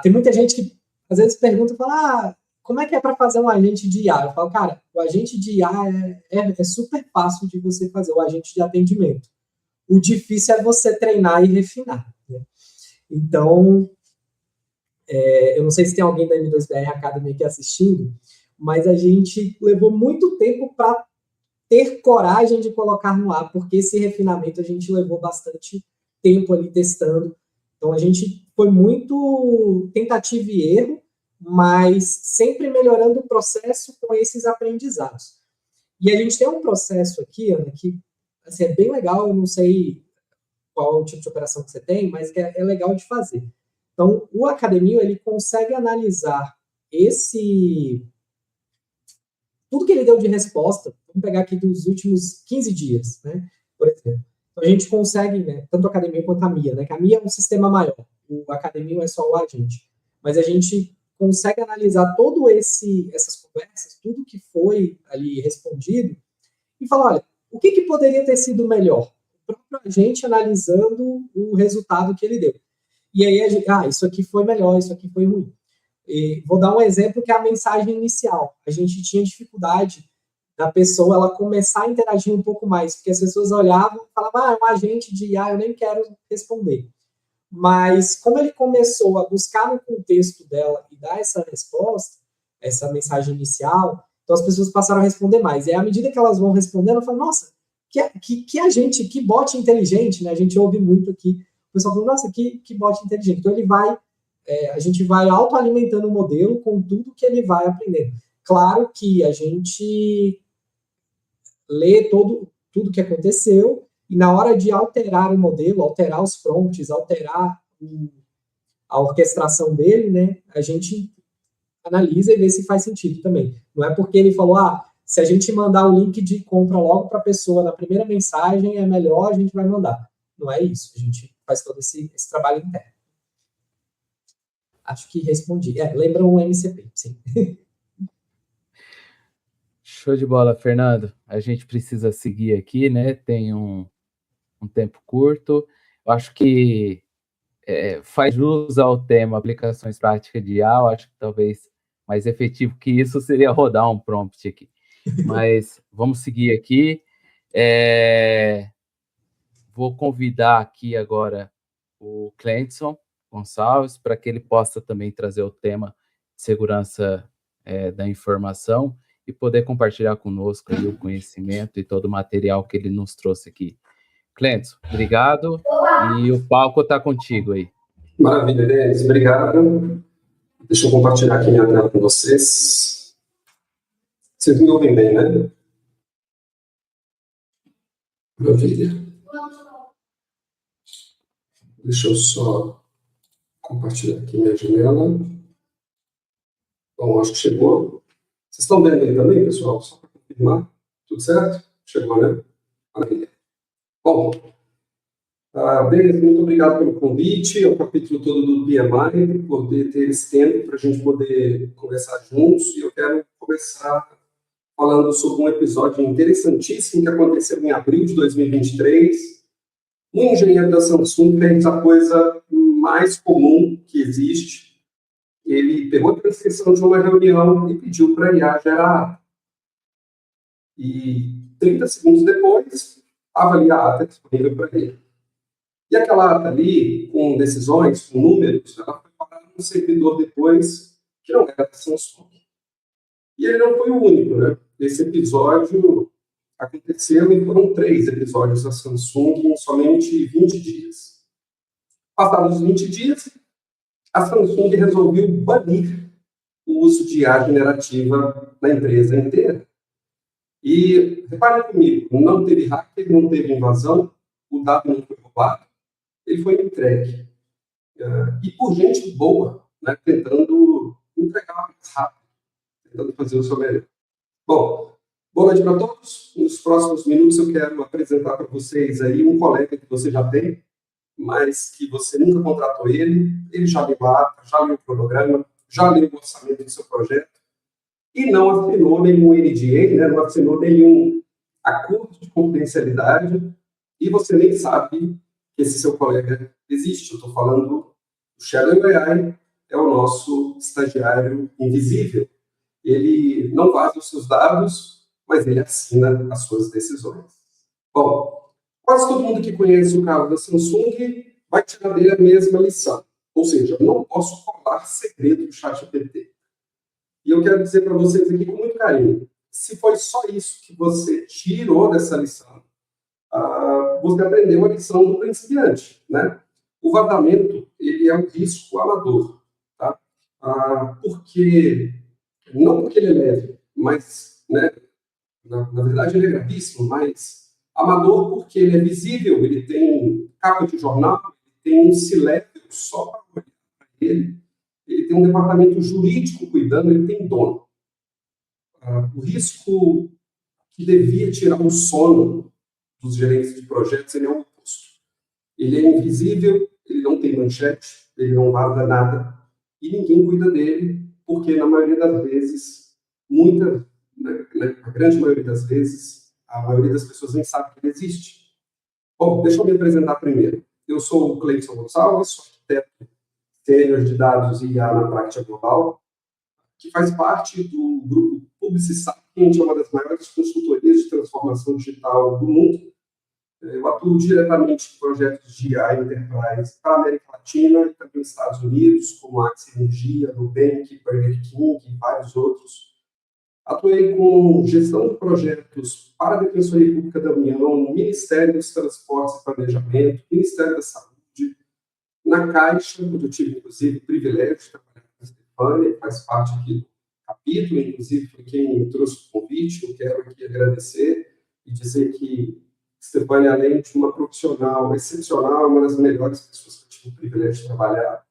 Tem muita gente que às vezes pergunta, fala, como é que é para fazer um agente de IA? Eu falo, cara, o agente de IA é super fácil de você fazer, o agente de atendimento. O difícil é você treinar e refinar, né? Então, eu não sei se tem alguém da M2BR Academy aqui assistindo, mas a gente levou muito tempo para ter coragem de colocar no ar, porque esse refinamento a gente levou bastante tempo ali testando. Então, a gente foi muito tentativa e erro, mas sempre melhorando o processo com esses aprendizados. E a gente tem um processo aqui, Ana, que assim, é bem legal, eu não sei qual é o tipo de operação que você tem, mas que é legal de fazer. Então, o Academia, ele consegue analisar tudo que ele deu de resposta, vamos pegar aqui dos últimos 15 dias, né, por exemplo. Então, a gente consegue, né, tanto a Academia quanto a Mia, né, que a Mia é um sistema maior, o Academia é só o agente, mas a gente consegue analisar essas conversas, tudo que foi ali respondido, e falar, olha, o que poderia ter sido melhor? O próprio agente analisando o resultado que ele deu. E aí, isso aqui foi melhor, isso aqui foi ruim. E vou dar um exemplo que é a mensagem inicial. A gente tinha dificuldade da pessoa ela começar a interagir um pouco mais, porque as pessoas olhavam e falavam, é um agente de IA, eu nem quero responder. Mas como ele começou a buscar no contexto dela e dar essa resposta, essa mensagem inicial, então as pessoas passaram a responder mais. E à medida que elas vão respondendo, eu falo, nossa, que agente, que bot inteligente, né? A gente ouve muito aqui. O pessoal fala, nossa, que bot inteligente. Então a gente vai autoalimentando o modelo com tudo que ele vai aprendendo. Claro que a gente lê tudo que aconteceu e na hora de alterar o modelo, alterar os prompts, alterar a orquestração dele, né, a gente analisa e vê se faz sentido também. Não é porque ele falou, se a gente mandar o link de compra logo para a pessoa na primeira mensagem, é melhor, a gente vai mandar. Não é isso. A gente faz todo esse trabalho interno. Acho que respondi. Lembra um MCP, sim. Show de bola, Fernando. A gente precisa seguir aqui, né? Tem um tempo curto. Eu acho que faz jus ao tema aplicações práticas de IA. Eu acho que talvez mais efetivo que isso seria rodar um prompt aqui. Mas vamos seguir aqui. Vou convidar aqui agora o Clenson Gonçalves para que ele possa também trazer o tema de segurança da informação e poder compartilhar conosco aí o conhecimento e todo o material que ele nos trouxe aqui. Clenson, obrigado e o palco está contigo aí. Maravilha, Denis, obrigado. Deixa eu compartilhar aqui minha tela com vocês. Vocês me ouvem bem, né? Maravilha. Deixa eu só compartilhar aqui minha janela. Bom, acho que chegou. Vocês estão vendo aí também, pessoal? Só para confirmar. Tudo certo? Chegou, né? Maravilha. Bom, Denis, muito obrigado pelo convite, ao capítulo todo do PMI, por poder ter esse tempo para a gente poder conversar juntos. E eu quero começar falando sobre um episódio interessantíssimo que aconteceu em abril de 2023. Um engenheiro da Samsung fez a coisa mais comum que existe. Ele pegou a transcrição de uma reunião e pediu para a IA gerar. E 30 segundos depois, estava ali a ata disponível para ele. E aquela ata ali, com decisões, com números, ela foi parar no servidor depois, que não era da Samsung. E ele não foi o único, né? Esse episódio aconteceu e foram 3 episódios da Samsung em somente 20 dias. Passados os 20 dias, a Samsung resolveu banir o uso de IA generativa na empresa inteira. E, reparem comigo, não teve hacker, não teve invasão, o dado não foi roubado, ele foi entregue. E por gente boa, né, tentando entregar mais rápido, tentando fazer o seu melhor. Bom, boa noite para todos. Nos próximos minutos eu quero apresentar para vocês aí um colega que você já tem, mas que você nunca contratou ele já leu a ata, já leu o cronograma, já leu o orçamento do seu projeto e não assinou nenhum NDA, né, não assinou nenhum acordo de confidencialidade e você nem sabe que esse seu colega existe. Eu estou falando do Shadow AI, é o nosso estagiário invisível. Ele não vaza os seus dados, mas ele assina as suas decisões. Bom, quase todo mundo que conhece o caso da Samsung vai tirar dele a mesma lição. Ou seja, não posso colar segredo do ChatGPT. E eu quero dizer para vocês aqui com muito carinho, se foi só isso que você tirou dessa lição, você aprendeu a lição do principiante, né? O vazamento, ele é um risco amador, tá? Não porque ele é leve, mas, né, na verdade ele é gravíssimo, mas amador porque ele é visível, ele tem capa de jornal, ele tem um C-level só para olhar para ele tem um departamento jurídico cuidando, ele tem dono. O risco que devia tirar o sono dos gerentes de projetos, ele é o oposto. Ele é invisível, ele não tem manchete, ele não vaza nada, e ninguém cuida dele, porque na maioria das vezes, a grande maioria das vezes, a maioria das pessoas nem sabe que ele existe. Bom, deixa eu me apresentar primeiro. Eu sou o Cleison Gonçalves, sou arquiteto sênior de dados e IA na Prática Global, que faz parte do grupo Publicisapient, que é uma das maiores consultorias de transformação digital do mundo. Eu atuo diretamente em projetos de IA Enterprise para a América Latina e também nos Estados Unidos, como a Axie Energia, Nubank, Burger King e vários outros. Atuei com gestão de projetos para a Defensoria Pública da União, Ministério dos Transportes e Planejamento, Ministério da Saúde, na Caixa, onde eu tive, inclusive, o privilégio de trabalhar com a Stefania, que faz parte aqui do capítulo, inclusive foi quem me trouxe o convite. Eu quero aqui agradecer e dizer que Stefania, além de uma profissional excepcional, é uma das melhores pessoas que eu tive o privilégio de trabalhar.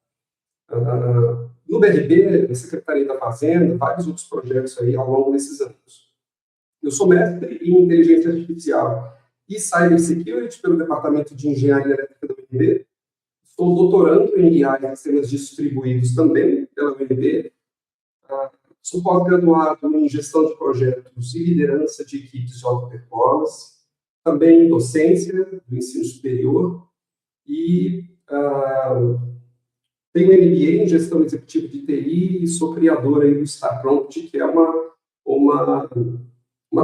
No BRB, na Secretaria da Fazenda, vários outros projetos aí ao longo desses anos. Eu sou mestre em Inteligência Artificial e Cybersecurity pelo Departamento de Engenharia Elétrica da UNB. Estou doutorando em IA e sistemas distribuídos também pela UNB. Sou pós-graduado em gestão de projetos e liderança de equipes de alta performance, também em docência do ensino superior e tenho MBA em gestão executiva de TI e sou criador aí do StarPrompt, que é uma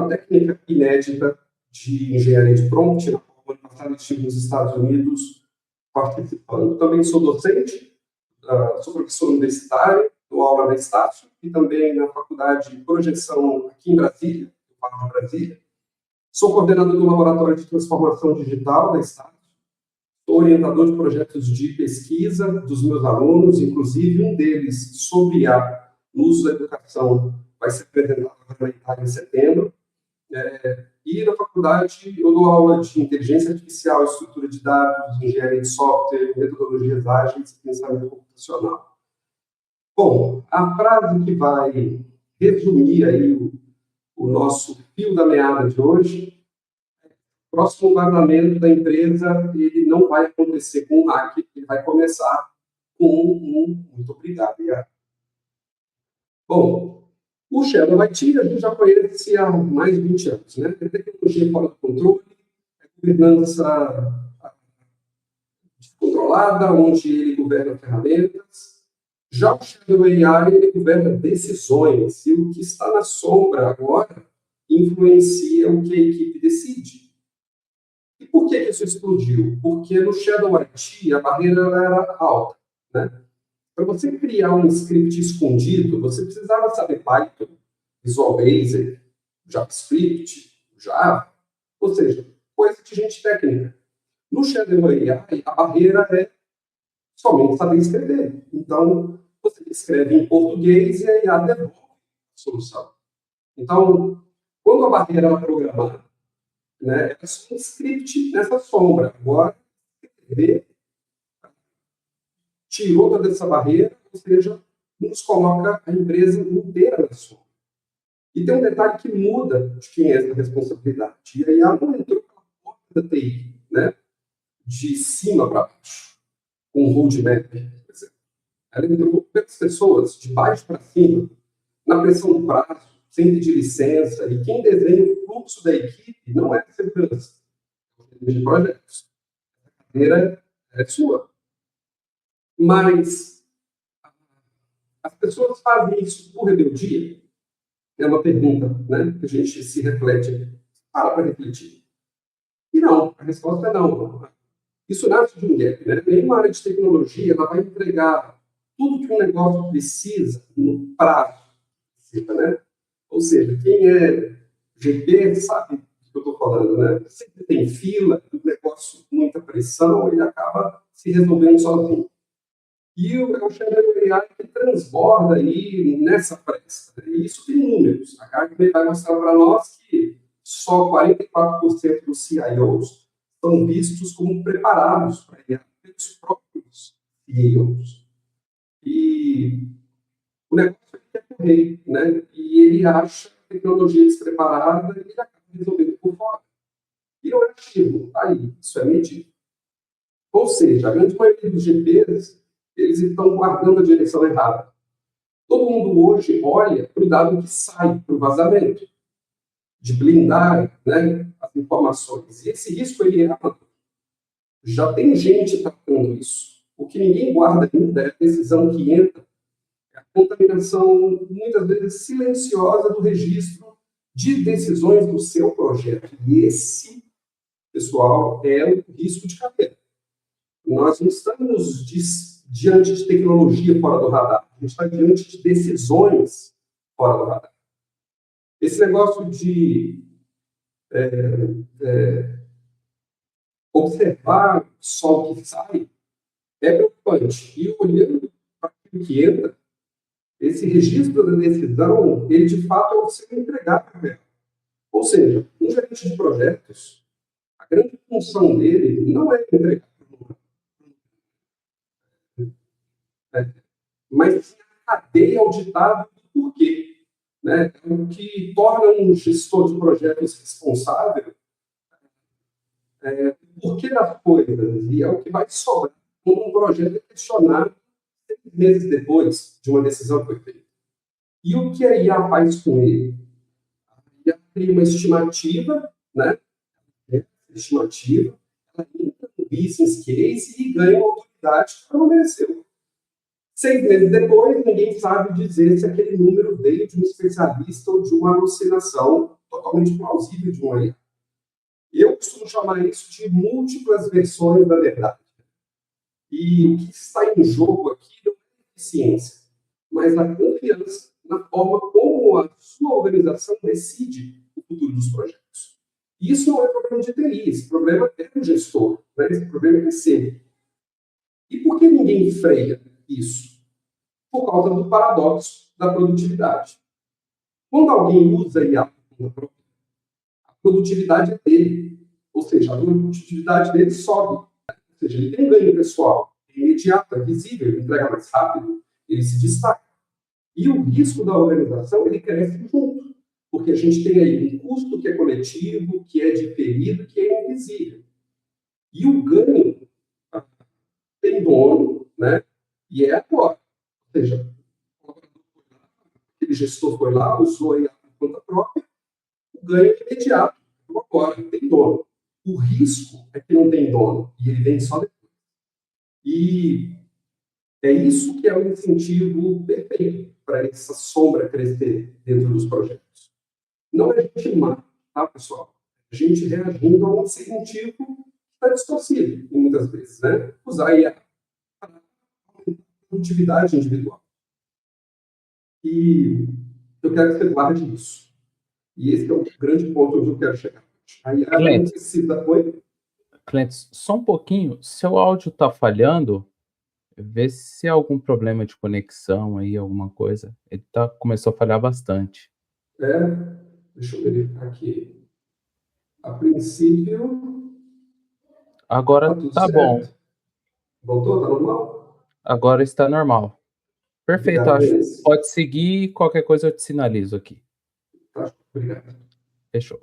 técnica inédita de engenharia de prompt. No ano passado estive nos Estados Unidos participando. Também sou docente, sou professor universitário, dou aula na Estácio e também na Faculdade de Projeção aqui em Brasília, no Parque de Brasília. Sou coordenador do Laboratório de Transformação Digital da Estácio, sou orientador de projetos de pesquisa dos meus alunos, inclusive um deles sobre IA no uso da educação vai ser apresentado na Itália em setembro. E na faculdade eu dou aula de inteligência artificial, estrutura de dados, engenharia de software, metodologias ágeis e pensamento computacional. Bom, a frase que vai resumir aí o nosso fio da meada de hoje, o próximo vazamento da empresa, ele não vai acontecer com um hack, ele vai começar com muito obrigado, Ian. Bom, o Shadow IT a gente já conhece há mais de 20 anos, né? É tecnologia fora do controle, é governança descontrolada, onde ele governa ferramentas. Já o Shadow AI, ele governa decisões, e o que está na sombra agora influencia o que a equipe decide. E por que isso explodiu? Porque no Shadow IT a barreira era alta, né? Para você criar um script escondido, você precisava saber Python, Visual Basic, JavaScript, Java, Ou seja, coisa de gente técnica. No Shadow AI, a barreira é somente saber escrever. Então, você escreve em português e a IA devolve a solução. Então, quando a barreira é programada, né, é só um script nessa sombra. Agora, escrever tirou toda essa barreira, ou seja, nos coloca a empresa inteira na sombra. E tem um detalhe que muda de quem é essa responsabilidade. E a IA não entrou pela porta da TI, né, de cima para baixo, com um roadmap. Ela entrou pelas pessoas, de baixo para cima, na pressão do prazo, sem pedir licença, e quem desenha o fluxo da equipe não é a segurança, é de projetos. A carreira é sua. Mas as pessoas fazem isso por rebeldia? É uma pergunta, né, que a gente se reflete, para refletir. E não, a resposta é não. Isso nasce de um gap, né? Nenhuma área de tecnologia ela vai entregar tudo que um negócio precisa no prazo, né? Ou seja, quem é GP sabe do que eu estou falando, né? Sempre tem fila, um negócio com muita pressão, ele acaba se resolvendo sozinho. E o Shadow AI que transborda aí nessa pressa. E isso tem números. A Gartner vai mostrar para nós que só 44% dos CIOs são vistos como preparados para IA pelos próprios CEOs. E o negócio é correr, né? E ele acha a tecnologia despreparada e ele acaba resolvendo por fora. E não é ativo, tá aí, isso é medido. Ou seja, a grande maioria dos GPs, eles estão guardando a direção errada. Todo mundo hoje olha para o dado que sai, para o vazamento, de blindar, né, as informações. E esse risco, ele é alto. Já tem gente tratando isso. O que ninguém guarda ainda é a decisão que entra, a contaminação, muitas vezes silenciosa, do registro de decisões do seu projeto. E esse, pessoal, é o risco de carreira. Nós não estamos diante de tecnologia fora do radar, a gente está diante de decisões fora do radar. Esse negócio de observar só o que sai é preocupante. E olhando para aquilo que entra, esse registro da decisão, ele de fato é o que você entregar para ela. Ou seja, um gerente de projetos, a grande função dele não é entregar, mas a cadeia auditável do porquê. Né? O que torna um gestor de projetos responsável o porquê das coisas, e é o que vai sobrar quando um projeto é questionado 6 meses depois de uma decisão que foi feita. E o que a IA faz com ele? A IA cria uma estimativa, né? Estimativa, ela entra no business case e ganha uma autoridade que ela não mereceu. 6 meses depois, ninguém sabe dizer se aquele número veio de um especialista ou de uma alucinação totalmente plausível de uma IA. Eu costumo chamar isso de múltiplas versões da verdade. E o que está em jogo aqui não é a eficiência, mas a confiança na forma como a sua organização decide o futuro dos projetos. E isso não é problema de TI, esse problema é do gestor, né? Esse problema é seu. E por que ninguém freia isso? Por causa do paradoxo da produtividade. Quando alguém usa IA, a produtividade é dele. Ou seja, a produtividade dele sobe. Ou seja, ele tem um ganho pessoal, é imediato, é visível, ele entrega mais rápido, ele se destaca. E o risco da organização, ele cresce junto. Porque a gente tem aí um custo que é coletivo, que é diferido, que é invisível. E o ganho tem dono, né? E é agora. Ou seja, aquele gestor foi lá, usou a conta própria, o ganho é imediato. Agora, tem dono. O risco é que não tem dono, e ele vem só depois. E é isso que é o incentivo perfeito para essa sombra crescer dentro dos projetos. Não é a gente má, tá, pessoal? A gente reagindo a um incentivo que está distorcido, muitas vezes, né? Usar aí a produtividade individual. E eu quero que você guarde isso. E esse é o grande ponto onde eu quero chegar. A IA não precisa... Oi? Clentes, só um pouquinho, seu áudio está falhando, vê se há algum problema de conexão aí, alguma coisa. Ele começou a falhar bastante. Deixa eu verificar aqui. A princípio... Agora tudo tá certo. bom. Voltou? Tá normal? Agora está normal. Perfeito, Obrigado, acho. Denis. Pode seguir, qualquer coisa eu te sinalizo aqui. Tá, obrigado. Fechou.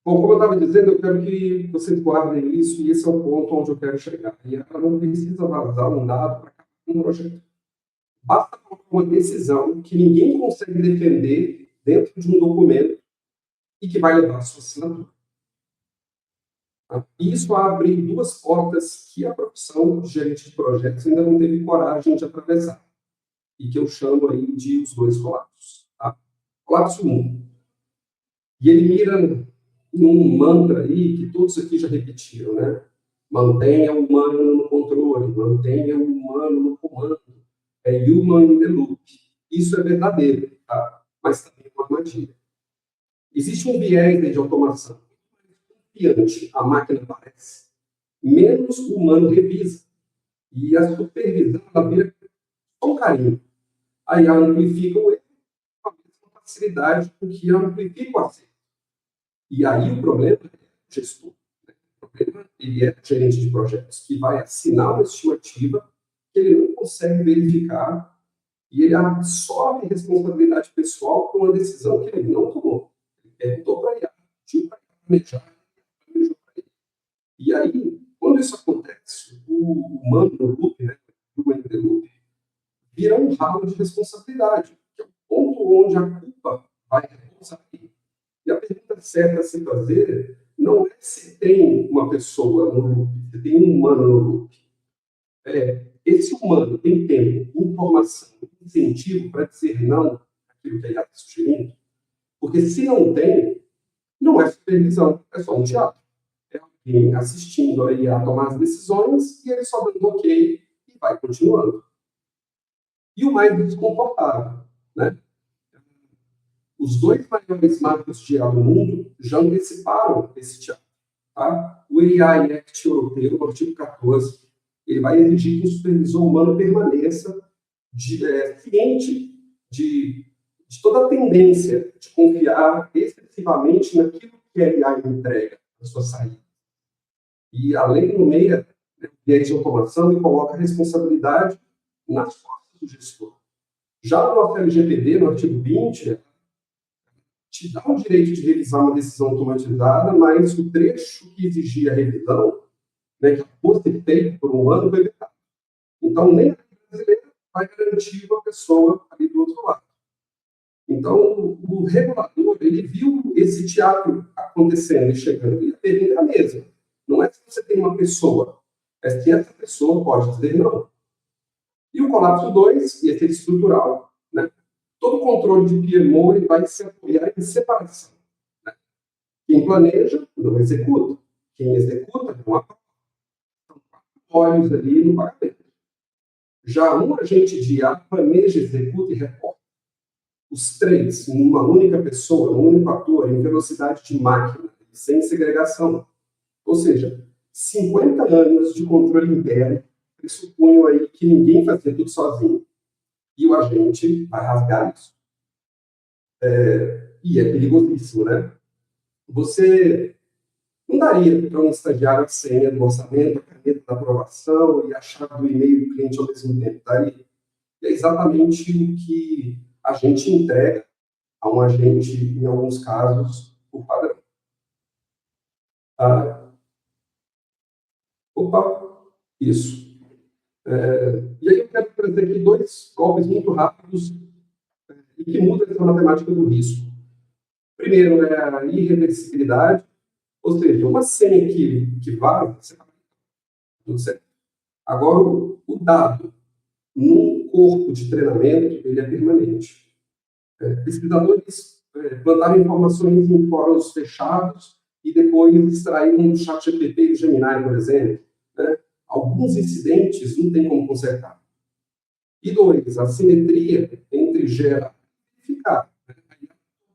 Bom, como eu estava dizendo, eu quero que vocês guardem isso, e esse é o ponto onde eu quero chegar. E ela não precisa vazar um dado para cada projeto. Basta uma decisão que ninguém consegue defender dentro de um documento e que vai levar a sua assinatura. Isso abre duas portas que a profissão de gerente de projetos ainda não teve coragem de atravessar, e que eu chamo aí de os dois colapsos. Tá? Colapso 1. E ele mira num mantra aí que todos aqui já repetiram, né? Mantenha o humano no controle, mantenha o humano no comando. É human in the loop. Isso é verdadeiro, tá? Mas também é uma armadilha. Existe um viés de automação. Confiante a máquina parece, menos o humano revisa. E a supervisão, ela vira só um carinho. Aí ela amplifica o erro com a mesma facilidade com que ela amplifica o acerto. E aí o problema é o gestor. O problema, ele é gerente de projetos, que vai assinar uma estimativa que ele não consegue verificar e ele absorve responsabilidade pessoal por uma decisão que ele não tomou. Ele perguntou para ele, pediu para ele planejar, planejou para ele. E aí, quando isso acontece, o humano no loop, né, o human in the loop, vira um ralo de responsabilidade, que é o ponto onde a culpa vai repousar. E a pergunta certa a se fazer não é se tem uma pessoa no loop, se tem um humano no loop. Esse humano tem tempo, informação, incentivo para dizer não àquilo que a IA está sugerindo? Porque se não tem, não é supervisão, é só um teatro. É alguém assistindo a IA tomar as decisões e ele só dando ok e vai continuando. E o mais desconfortável, né? Os dois maiores marcos de IA do mundo já anteciparam esse teatro. Tá? O AI Act europeu, no artigo 14, ele vai exigir que o supervisor humano permaneça ciente de toda a tendência de confiar excessivamente naquilo que a IA entrega na sua saída. E a lei nomeia viés de automação e coloca a responsabilidade nas costas do gestor. Já no nosso LGPD, no artigo 20, te dá o direito de revisar uma decisão automatizada, mas o trecho que exigia a revisão, né, que fosse feito por um humano, foi vetado. Então, nem a lei brasileira vai garantir uma pessoa ali do outro lado. Então, o regulador, ele viu esse teatro acontecendo e chegando, e a pergunta é a mesma. Não é se você tem uma pessoa, é se essa pessoa pode dizer não. E o colapso 2, e esse é estrutural, né? Todo controle de PMO ele vai se apoiar em separação. Né? Quem planeja, não executa. Quem executa, não aprova. São 4 olhos ali no pagamento. Já um agente de IA planeja, executa e reporta. Os 3, em uma única pessoa, num único ator, em velocidade de máquina, sem segregação. Ou seja, 50 anos de controle interno pressupunham aí que ninguém fazia tudo sozinho. E o agente vai rasgar isso. E é perigosíssimo, né? Você não daria para um estagiário a senha do orçamento, a caneta da aprovação e a chave do e-mail do cliente ao mesmo tempo, daria? E é exatamente o que a gente entrega a um agente, em alguns casos, por padrão. Isso. E aí eu quero trazer aqui 2 golpes muito rápidos e que mudam essa matemática do risco. Primeiro é a irreversibilidade, ou seja, uma senha que vaza, você vai tudo certo. Agora, o dado num corpo de treinamento, ele é permanente. Pesquisadores plantaram informações em fóruns fechados e depois extraíram do ChatGPT e do Gemini, por exemplo. Né? Alguns incidentes não tem como consertar. E 2, a simetria entre gerar e verificar.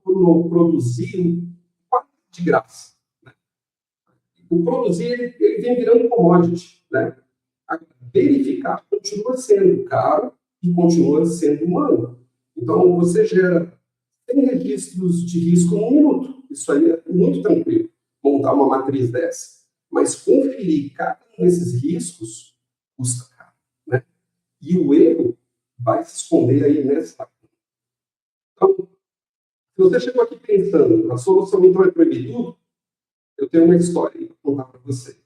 Produzir quase de graça. o produzir ele vem virando commodity, né? Verificar continua sendo caro e continua sendo humano. Então, você gera 100 registros de risco num minuto. Isso aí é muito tranquilo, montar uma matriz dessa. Mas conferir cada um desses riscos custa caro, né? E o erro vai se esconder aí nessa. Então, se você chegou aqui pensando, a solução então é proibir tudo, eu tenho uma história para contar para vocês.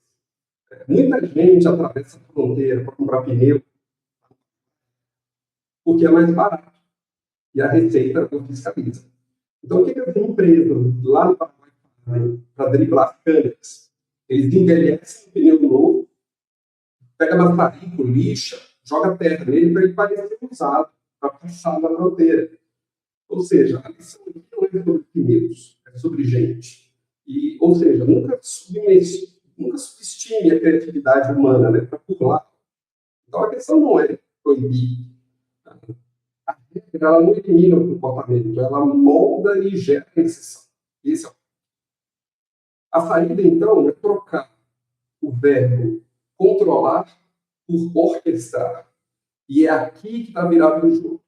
Muita gente atravessa a fronteira para comprar pneu porque é mais barato. E a Receita o fiscaliza. Então, o que as empresas lá no Paraguai fazem para driblar as câmeras? Eles envelhecem o pneu novo, pega maçarico, lixa, joga terra nele para ele parecer usado, para passar na fronteira. Ou seja, a lição aqui não é sobre pneus, é sobre gente. Ou seja, nunca subestime a criatividade humana, né, para burlar. Então, a questão não é proibir. A regra, ela não elimina o comportamento, ela molda e gera exceção. Esse é o... A saída, então, é trocar o verbo controlar por orquestrar. E é aqui que está virado o jogo.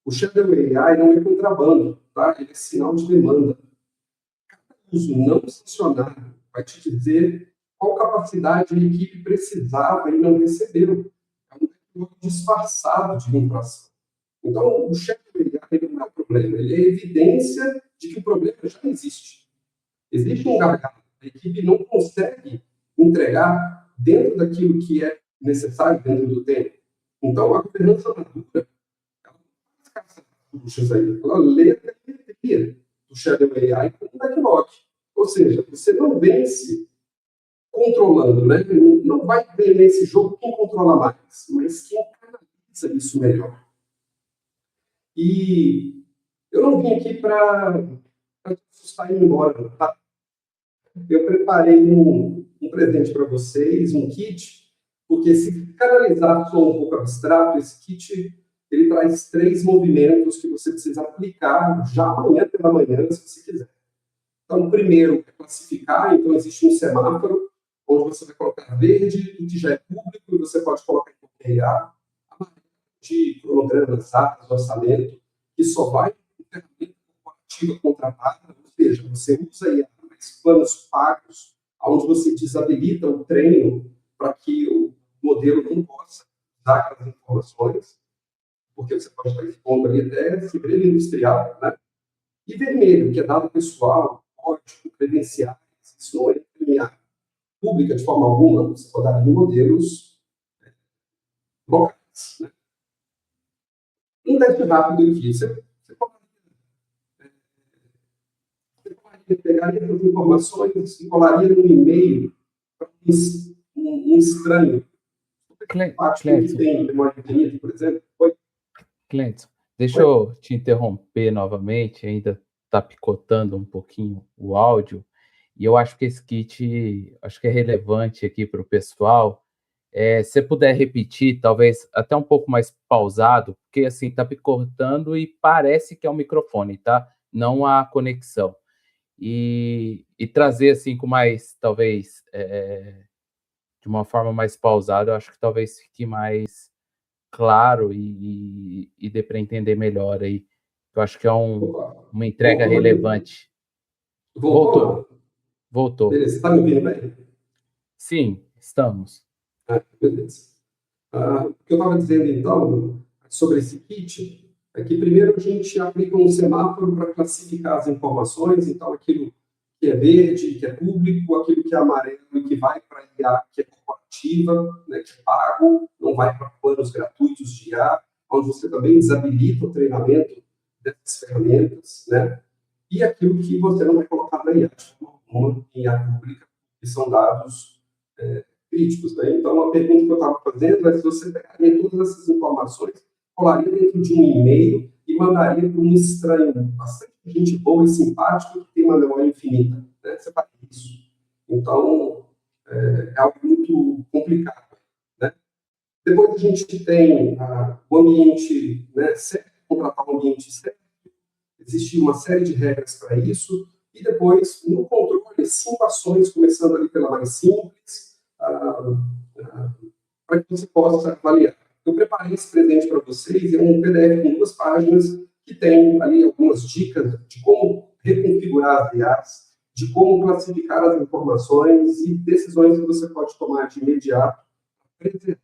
O Shadow AI não é contrabando, tá? Ele é sinal de demanda. Cada uso não sancionado vai te dizer qual capacidade a equipe precisava e não recebeu. É um backlog disfarçado de infração. Então, o Shadow AI não é o problema, ele é evidência de que o problema já existe. Existe um gargalo. A equipe não consegue entregar dentro daquilo que é necessário dentro do tempo. Então, a governança madura, ela lê a telemetria do Shadow AI como um backlog. Ou seja, você não vence controlando, né? Não vai ver nesse jogo quem controla mais, mas quem canaliza isso melhor. E eu não vim aqui para assustar e ir embora, tá? Eu preparei um presente para vocês, um kit, porque se canalizar só um pouco abstrato, esse kit ele traz 3 movimentos que você precisa aplicar já amanhã pela manhã, se você quiser. Então, o primeiro é classificar, então existe um semáforo, onde você vai colocar verde, o que já é público, e você pode colocar em qualquer IA, de cronogramas, datas, orçamento, que só vai em ferramenta corporativa contratada, ou seja, você usa IA, mas planos pagos, onde você desabilita o treino para que o modelo não possa usar aquelas informações, porque você pode estar expondo ali até segredo industrial, né? E vermelho, que é dado pessoal, código, credenciais, isso não é premiado pública de forma alguma, você pode dar em modelos locais, né? Um teste rápido aqui, você pode pegar essas informações e colaria no e-mail para um estranho. Cleiton, tem memória infinita, por exemplo. Cleiton, deixa eu te interromper novamente, ainda está picotando um pouquinho o áudio, e eu acho que esse kit, acho que é relevante aqui para o pessoal. Se você puder repetir, talvez até um pouco mais pausado, porque assim, está picotando e parece que é o microfone, tá? Não a conexão. E trazer assim com mais, talvez, de uma forma mais pausada, eu acho que talvez fique mais claro e dê para entender melhor aí. Eu acho que é uma entrega relevante. Voltou. Beleza, está me ouvindo bem? Sim, estamos. Beleza. O que eu estava dizendo, então, sobre esse kit, é que primeiro a gente aplica um semáforo para classificar as informações, então aquilo que é verde, que é público, aquilo que é amarelo e que vai para a IA, que é corporativa, né, que é pago, não vai para planos gratuitos de IA, onde você também desabilita o treinamento dessas ferramentas, né, e aquilo que você não vai colocar na IA, em IA pública, que são dados críticos, né? Então, a pergunta que eu estava fazendo é se você pegaria todas essas informações, colaria dentro de um e-mail e mandaria para um estranho, bastante gente boa e simpática que tem uma memória infinita, né? Você faz isso. Então, é algo muito complicado, né? Depois a gente tem o ambiente, né, certo, contratar um ambiente certo, existe uma série de regras para isso, e depois, no controle, ter 5 ações, começando ali pela mais simples, para que você possa avaliar. Eu preparei esse presente para vocês, é um PDF com 2 páginas, que tem ali algumas dicas de como reconfigurar as IAs, de como classificar as informações e decisões que você pode tomar de imediato para preservar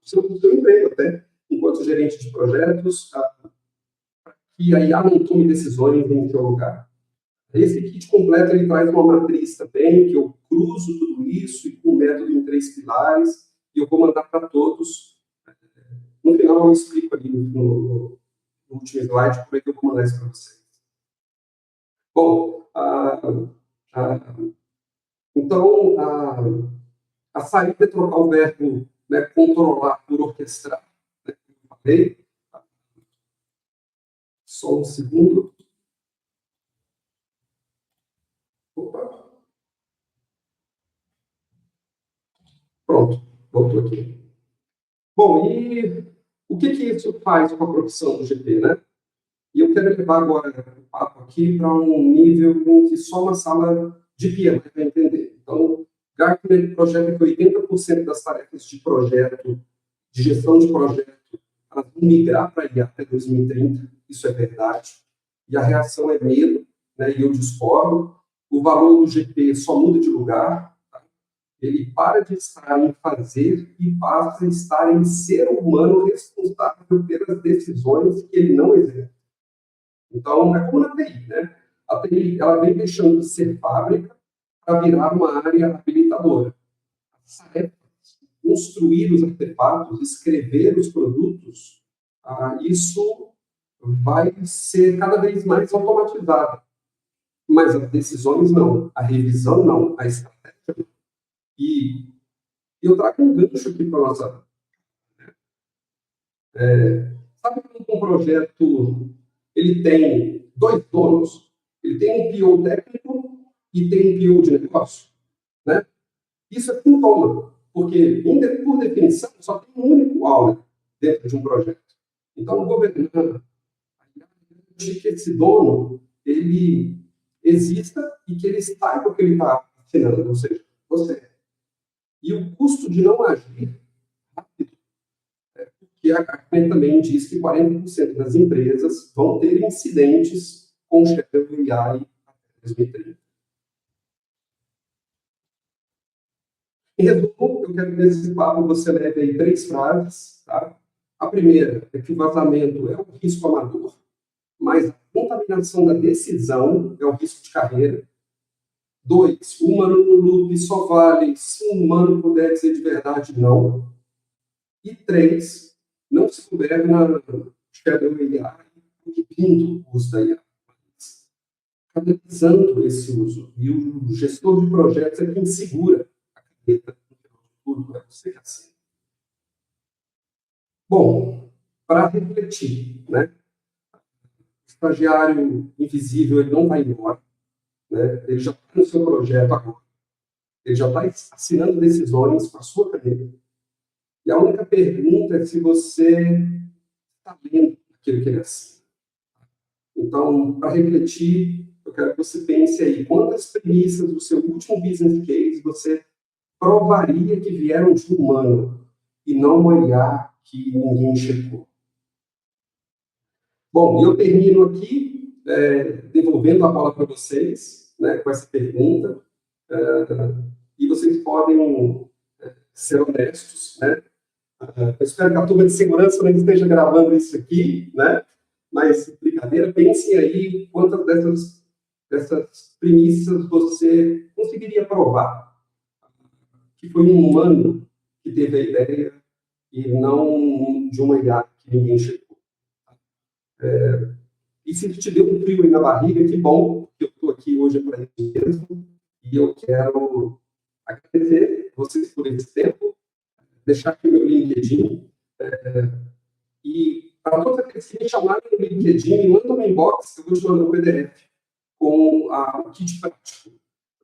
o seu emprego até, enquanto gerente de projetos, para que a IA não tome decisões em seu lugar. Esse kit completo ele traz uma matriz também, que eu cruzo tudo isso e com o método em 3 pilares, e eu vou mandar para todos. No final eu explico ali no último slide como é que eu vou mandar isso para vocês. Bom, então, a saída é trocar o verbo, né, controlar por orquestrar. Né, como eu falei. Só um segundo. Opa. Pronto, voltou aqui. Bom, e o que isso faz com a profissão do GP, né? E eu quero levar agora o papo aqui para um nível em que só uma sala de PMI vai entender. Então, Gartner projeta que 80% das tarefas de projeto, de gestão de projeto, elas vão migrar para a IA até 2030. Isso é verdade. E a reação é medo, né? E eu discordo. O valor do GP só muda de lugar. Tá? Ele para de estar em fazer e passa a estar em ser humano responsável pelas decisões que ele não exerce. Então, é como na TI, né? A TI, ela vem deixando de ser fábrica para virar uma área habilitadora. As tarefas, construir os artefatos, escrever os produtos, isso vai ser cada vez mais automatizado. Mas as decisões não, a revisão não, a estratégia não. E eu trago um gancho aqui para a nossa... sabe como um projeto ele tem 2 donos? Ele tem um PO técnico e tem um PO de negócio. Né? Isso é sintoma, porque, por definição, só tem um único owner dentro de um projeto. Então, o governante de que esse dono ele exista e que ele saiba o que ele está assinando, ou seja, você. E o custo de não agir rápido, que a Gartner também diz que 40% das empresas vão ter incidentes com o Shadow AI até 2030. Em resumo, eu quero que nesse papo você leve aí 3 frases. Tá? A primeira é que o vazamento é um risco amador, mas a contaminação da decisão é um risco de carreira. 2, o humano no loop só vale se um humano puder dizer de verdade não. E 3, não se governa Shadow AI proibindo o uso da IA, mas canalizando esse uso. E o gestor de projetos é quem segura a caneta no final de tudo, é você que assina. Bom, para refletir, né? O estagiário invisível ele não vai embora, né? Ele já está no seu projeto agora. Ele já está assinando decisões com a sua caneta. E a única pergunta é se você está lendo aquilo que ele assina. Então, para refletir, eu quero que você pense aí quantas premissas do seu último business case você provaria que vieram de um humano e não uma IA que ninguém checou. Bom, eu termino aqui devolvendo a bola para vocês, né, com essa pergunta, e vocês podem ser honestos, né? Eu espero que a turma de segurança não esteja gravando isso aqui, né? Mas, brincadeira, pensem aí quantas dessas premissas você conseguiria provar que foi um humano que teve a ideia e não de uma IA que ninguém chegou. E se te deu um frio aí na barriga, que bom que eu estou aqui hoje para isso mesmo. E eu quero agradecer vocês por esse tempo, deixar aqui o meu LinkedIn. E para todos aqueles que me chamarem no LinkedIn, me mandam um inbox, eu vou te mandar um PDF com o kit prático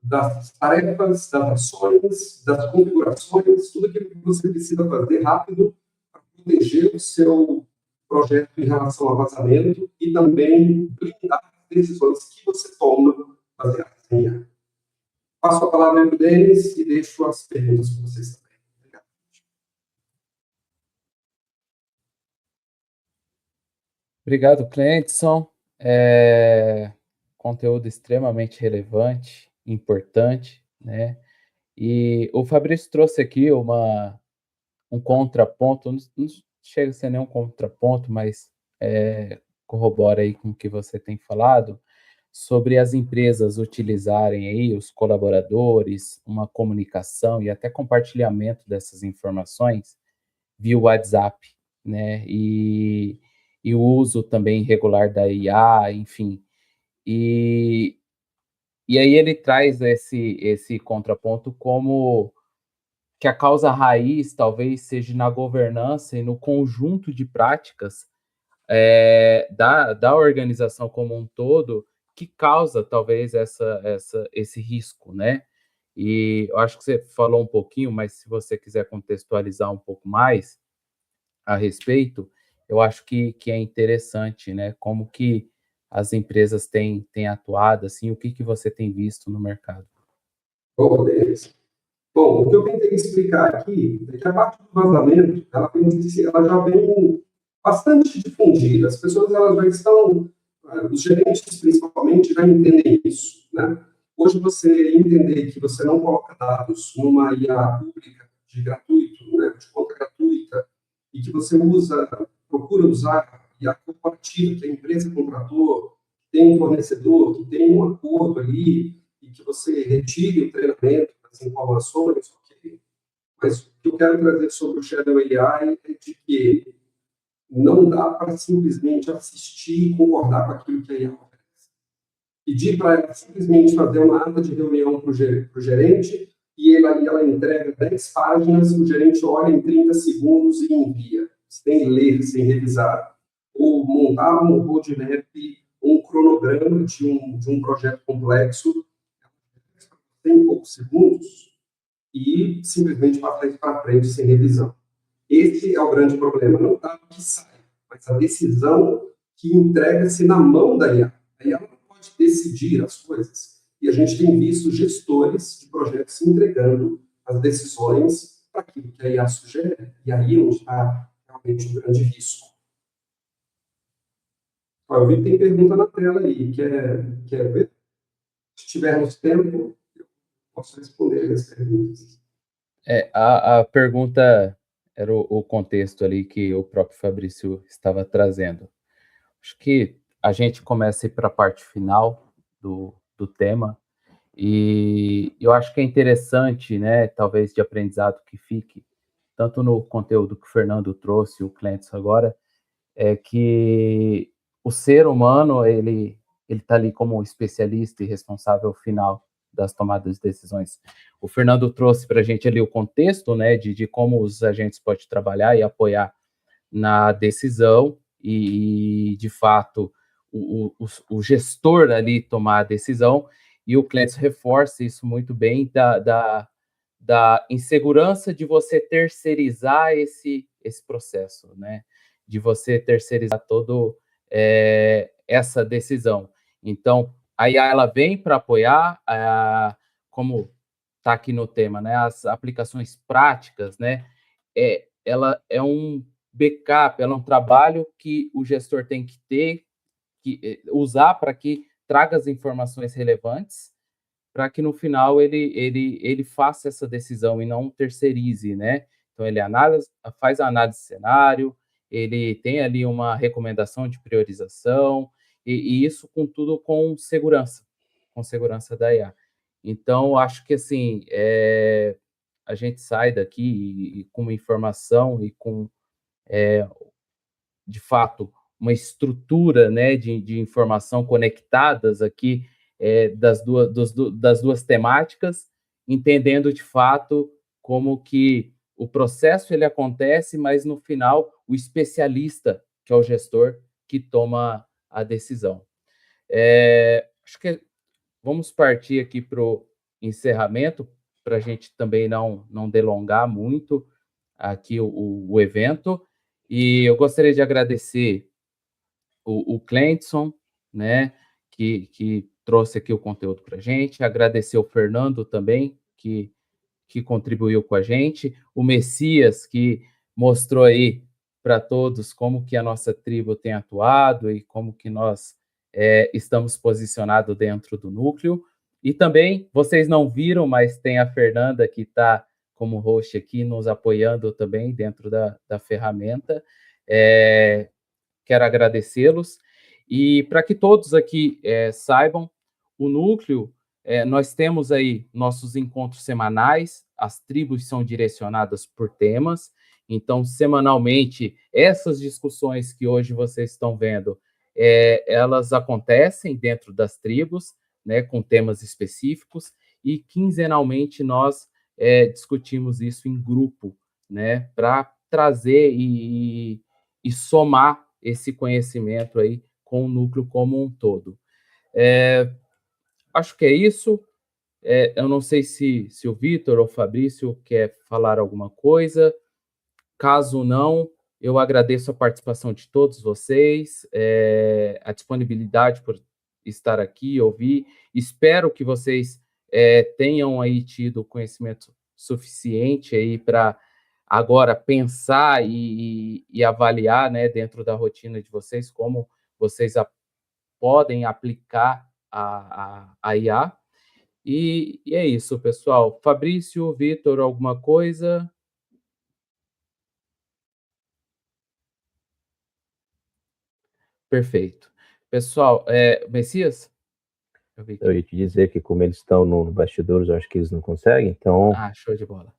das tarefas, das ações, das configurações, tudo aquilo que você precisa fazer rápido para proteger o seu projeto em relação ao vazamento e também blindar as decisões que você toma baseadas em IA. Passo a palavra para o Denis e deixo as perguntas para vocês também. Obrigado. Obrigado, Cleidson. Conteúdo extremamente relevante, importante, né? E o Fabrício trouxe aqui um contraponto, não chega a ser nenhum contraponto, mas corrobora aí com o que você tem falado, sobre as empresas utilizarem aí os colaboradores, uma comunicação e até compartilhamento dessas informações via WhatsApp, né? E o uso também regular da IA, enfim. E aí ele traz esse contraponto como que a causa raiz talvez seja na governança e no conjunto de práticas da organização como um todo que causa talvez esse risco, né? E eu acho que você falou um pouquinho, mas se você quiser contextualizar um pouco mais a respeito, eu acho que é interessante, né? Como que as empresas têm atuado, assim, o que você tem visto no mercado? Bom, Denis. Bom, o que eu tentei explicar aqui é que a parte do vazamento, ela já vem bastante difundida. As pessoas elas já estão, os gerentes principalmente, já entendem isso, né? Hoje você entender que você não coloca dados numa IA pública de gratuito, né, de conta gratuita, e que você procura usar IA corporativa, que a empresa contratou, tem um fornecedor, que tem um acordo ali, e que você retire o treinamento das informações, ok. Mas o que eu quero trazer sobre o Shadow AI é de que não dá para simplesmente assistir e concordar com aquilo que a IA oferece. Pedir para ela simplesmente fazer uma ata de reunião para o gerente e ela entrega 10 páginas, o gerente olha em 30 segundos e envia, sem ler, sem revisar. Ou montar um roadmap, um cronograma de um projeto complexo em poucos segundos e simplesmente passar isso para frente sem revisão. Esse é o grande problema, não está o que sai, mas a decisão que entrega-se na mão da IA. A IA não pode decidir as coisas. E a gente tem visto gestores de projetos entregando as decisões para aquilo que a IA sugere. E aí é onde está realmente um grande risco. Eu vi que tem pergunta na tela aí. Quer ver? Se tivermos tempo, eu posso responder as perguntas. A pergunta era o contexto ali que o próprio Fabrício estava trazendo. Acho que a gente começa a ir para a parte final do tema, e eu acho que é interessante, né, talvez de aprendizado que fique, tanto no conteúdo que o Fernando trouxe, o Clentes agora, é que o ser humano, ele está ali como especialista e responsável final das tomadas de decisões. O Fernando trouxe para a gente ali o contexto, né, de como os agentes podem trabalhar e apoiar na decisão e de fato, o gestor ali tomar a decisão, e o Clécio reforça isso muito bem, da insegurança de você terceirizar esse processo, né? De você terceirizar todo essa decisão. Então, a IA ela vem para apoiar, como está aqui no tema, né? As aplicações práticas, né? Ela é um backup, ela é um trabalho que o gestor tem que ter, que usar para que traga as informações relevantes, para que no final ele faça essa decisão e não terceirize, né? Então ele faz a análise de cenário, ele tem ali uma recomendação de priorização, e isso com tudo com segurança da IA. Então, acho que assim, a gente sai daqui com uma informação e com, de fato, uma estrutura, né, de informação conectadas aqui, das duas temáticas, entendendo de fato como que o processo ele acontece, mas no final o especialista, que é o gestor, que toma a decisão. Acho que vamos partir aqui para o encerramento, para a gente também não delongar muito aqui o evento. E eu gostaria de agradecer o Clenson, né, que trouxe aqui o conteúdo para a gente, agradecer o Fernando também, que contribuiu com a gente, o Messias, que mostrou aí para todos como que a nossa tribo tem atuado e como que nós estamos posicionados dentro do núcleo. E também, vocês não viram, mas tem a Fernanda que está como host aqui, nos apoiando também dentro da ferramenta. Quero agradecê-los. E para que todos aqui saibam, o núcleo, nós temos aí nossos encontros semanais, as tribos são direcionadas por temas, então, semanalmente, essas discussões que hoje vocês estão vendo, elas acontecem dentro das tribos, né, com temas específicos, e quinzenalmente nós discutimos isso em grupo, né, para trazer e somar esse conhecimento aí com o núcleo como um todo. Acho que é isso. Eu não sei se o Vitor ou o Fabrício quer falar alguma coisa. Caso não, eu agradeço a participação de todos vocês, a disponibilidade por estar aqui e ouvir. Espero que vocês tenham aí tido conhecimento suficiente aí para agora pensar e avaliar, né, dentro da rotina de vocês, como vocês podem aplicar a IA. E é isso, pessoal. Fabrício, Vitor, alguma coisa? Perfeito. Pessoal, Messias? Eu ia te dizer que como eles estão no bastidores, eu acho que eles não conseguem, então... show de bola.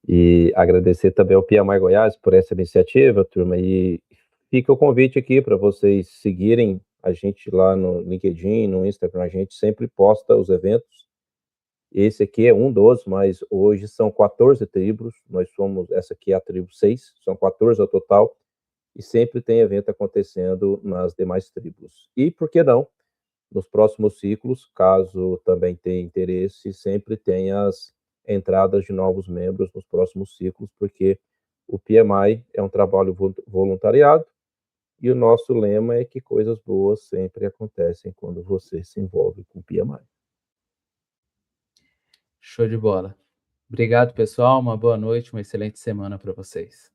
E agradecer também ao PMI Goiás por essa iniciativa, turma, e fica o convite aqui para vocês seguirem a gente lá no LinkedIn, no Instagram, a gente sempre posta os eventos. Esse aqui é um dos, mas hoje são 14 tribos, essa aqui é a tribo 6, são 14 ao total, e sempre tem evento acontecendo nas demais tribos. E, por que não, nos próximos ciclos, caso também tenha interesse, sempre tem as entradas de novos membros nos próximos ciclos, porque o PMI é um trabalho voluntariado, e o nosso lema é que coisas boas sempre acontecem quando você se envolve com o PMI. Show de bola. Obrigado, pessoal. Uma boa noite, uma excelente semana para vocês.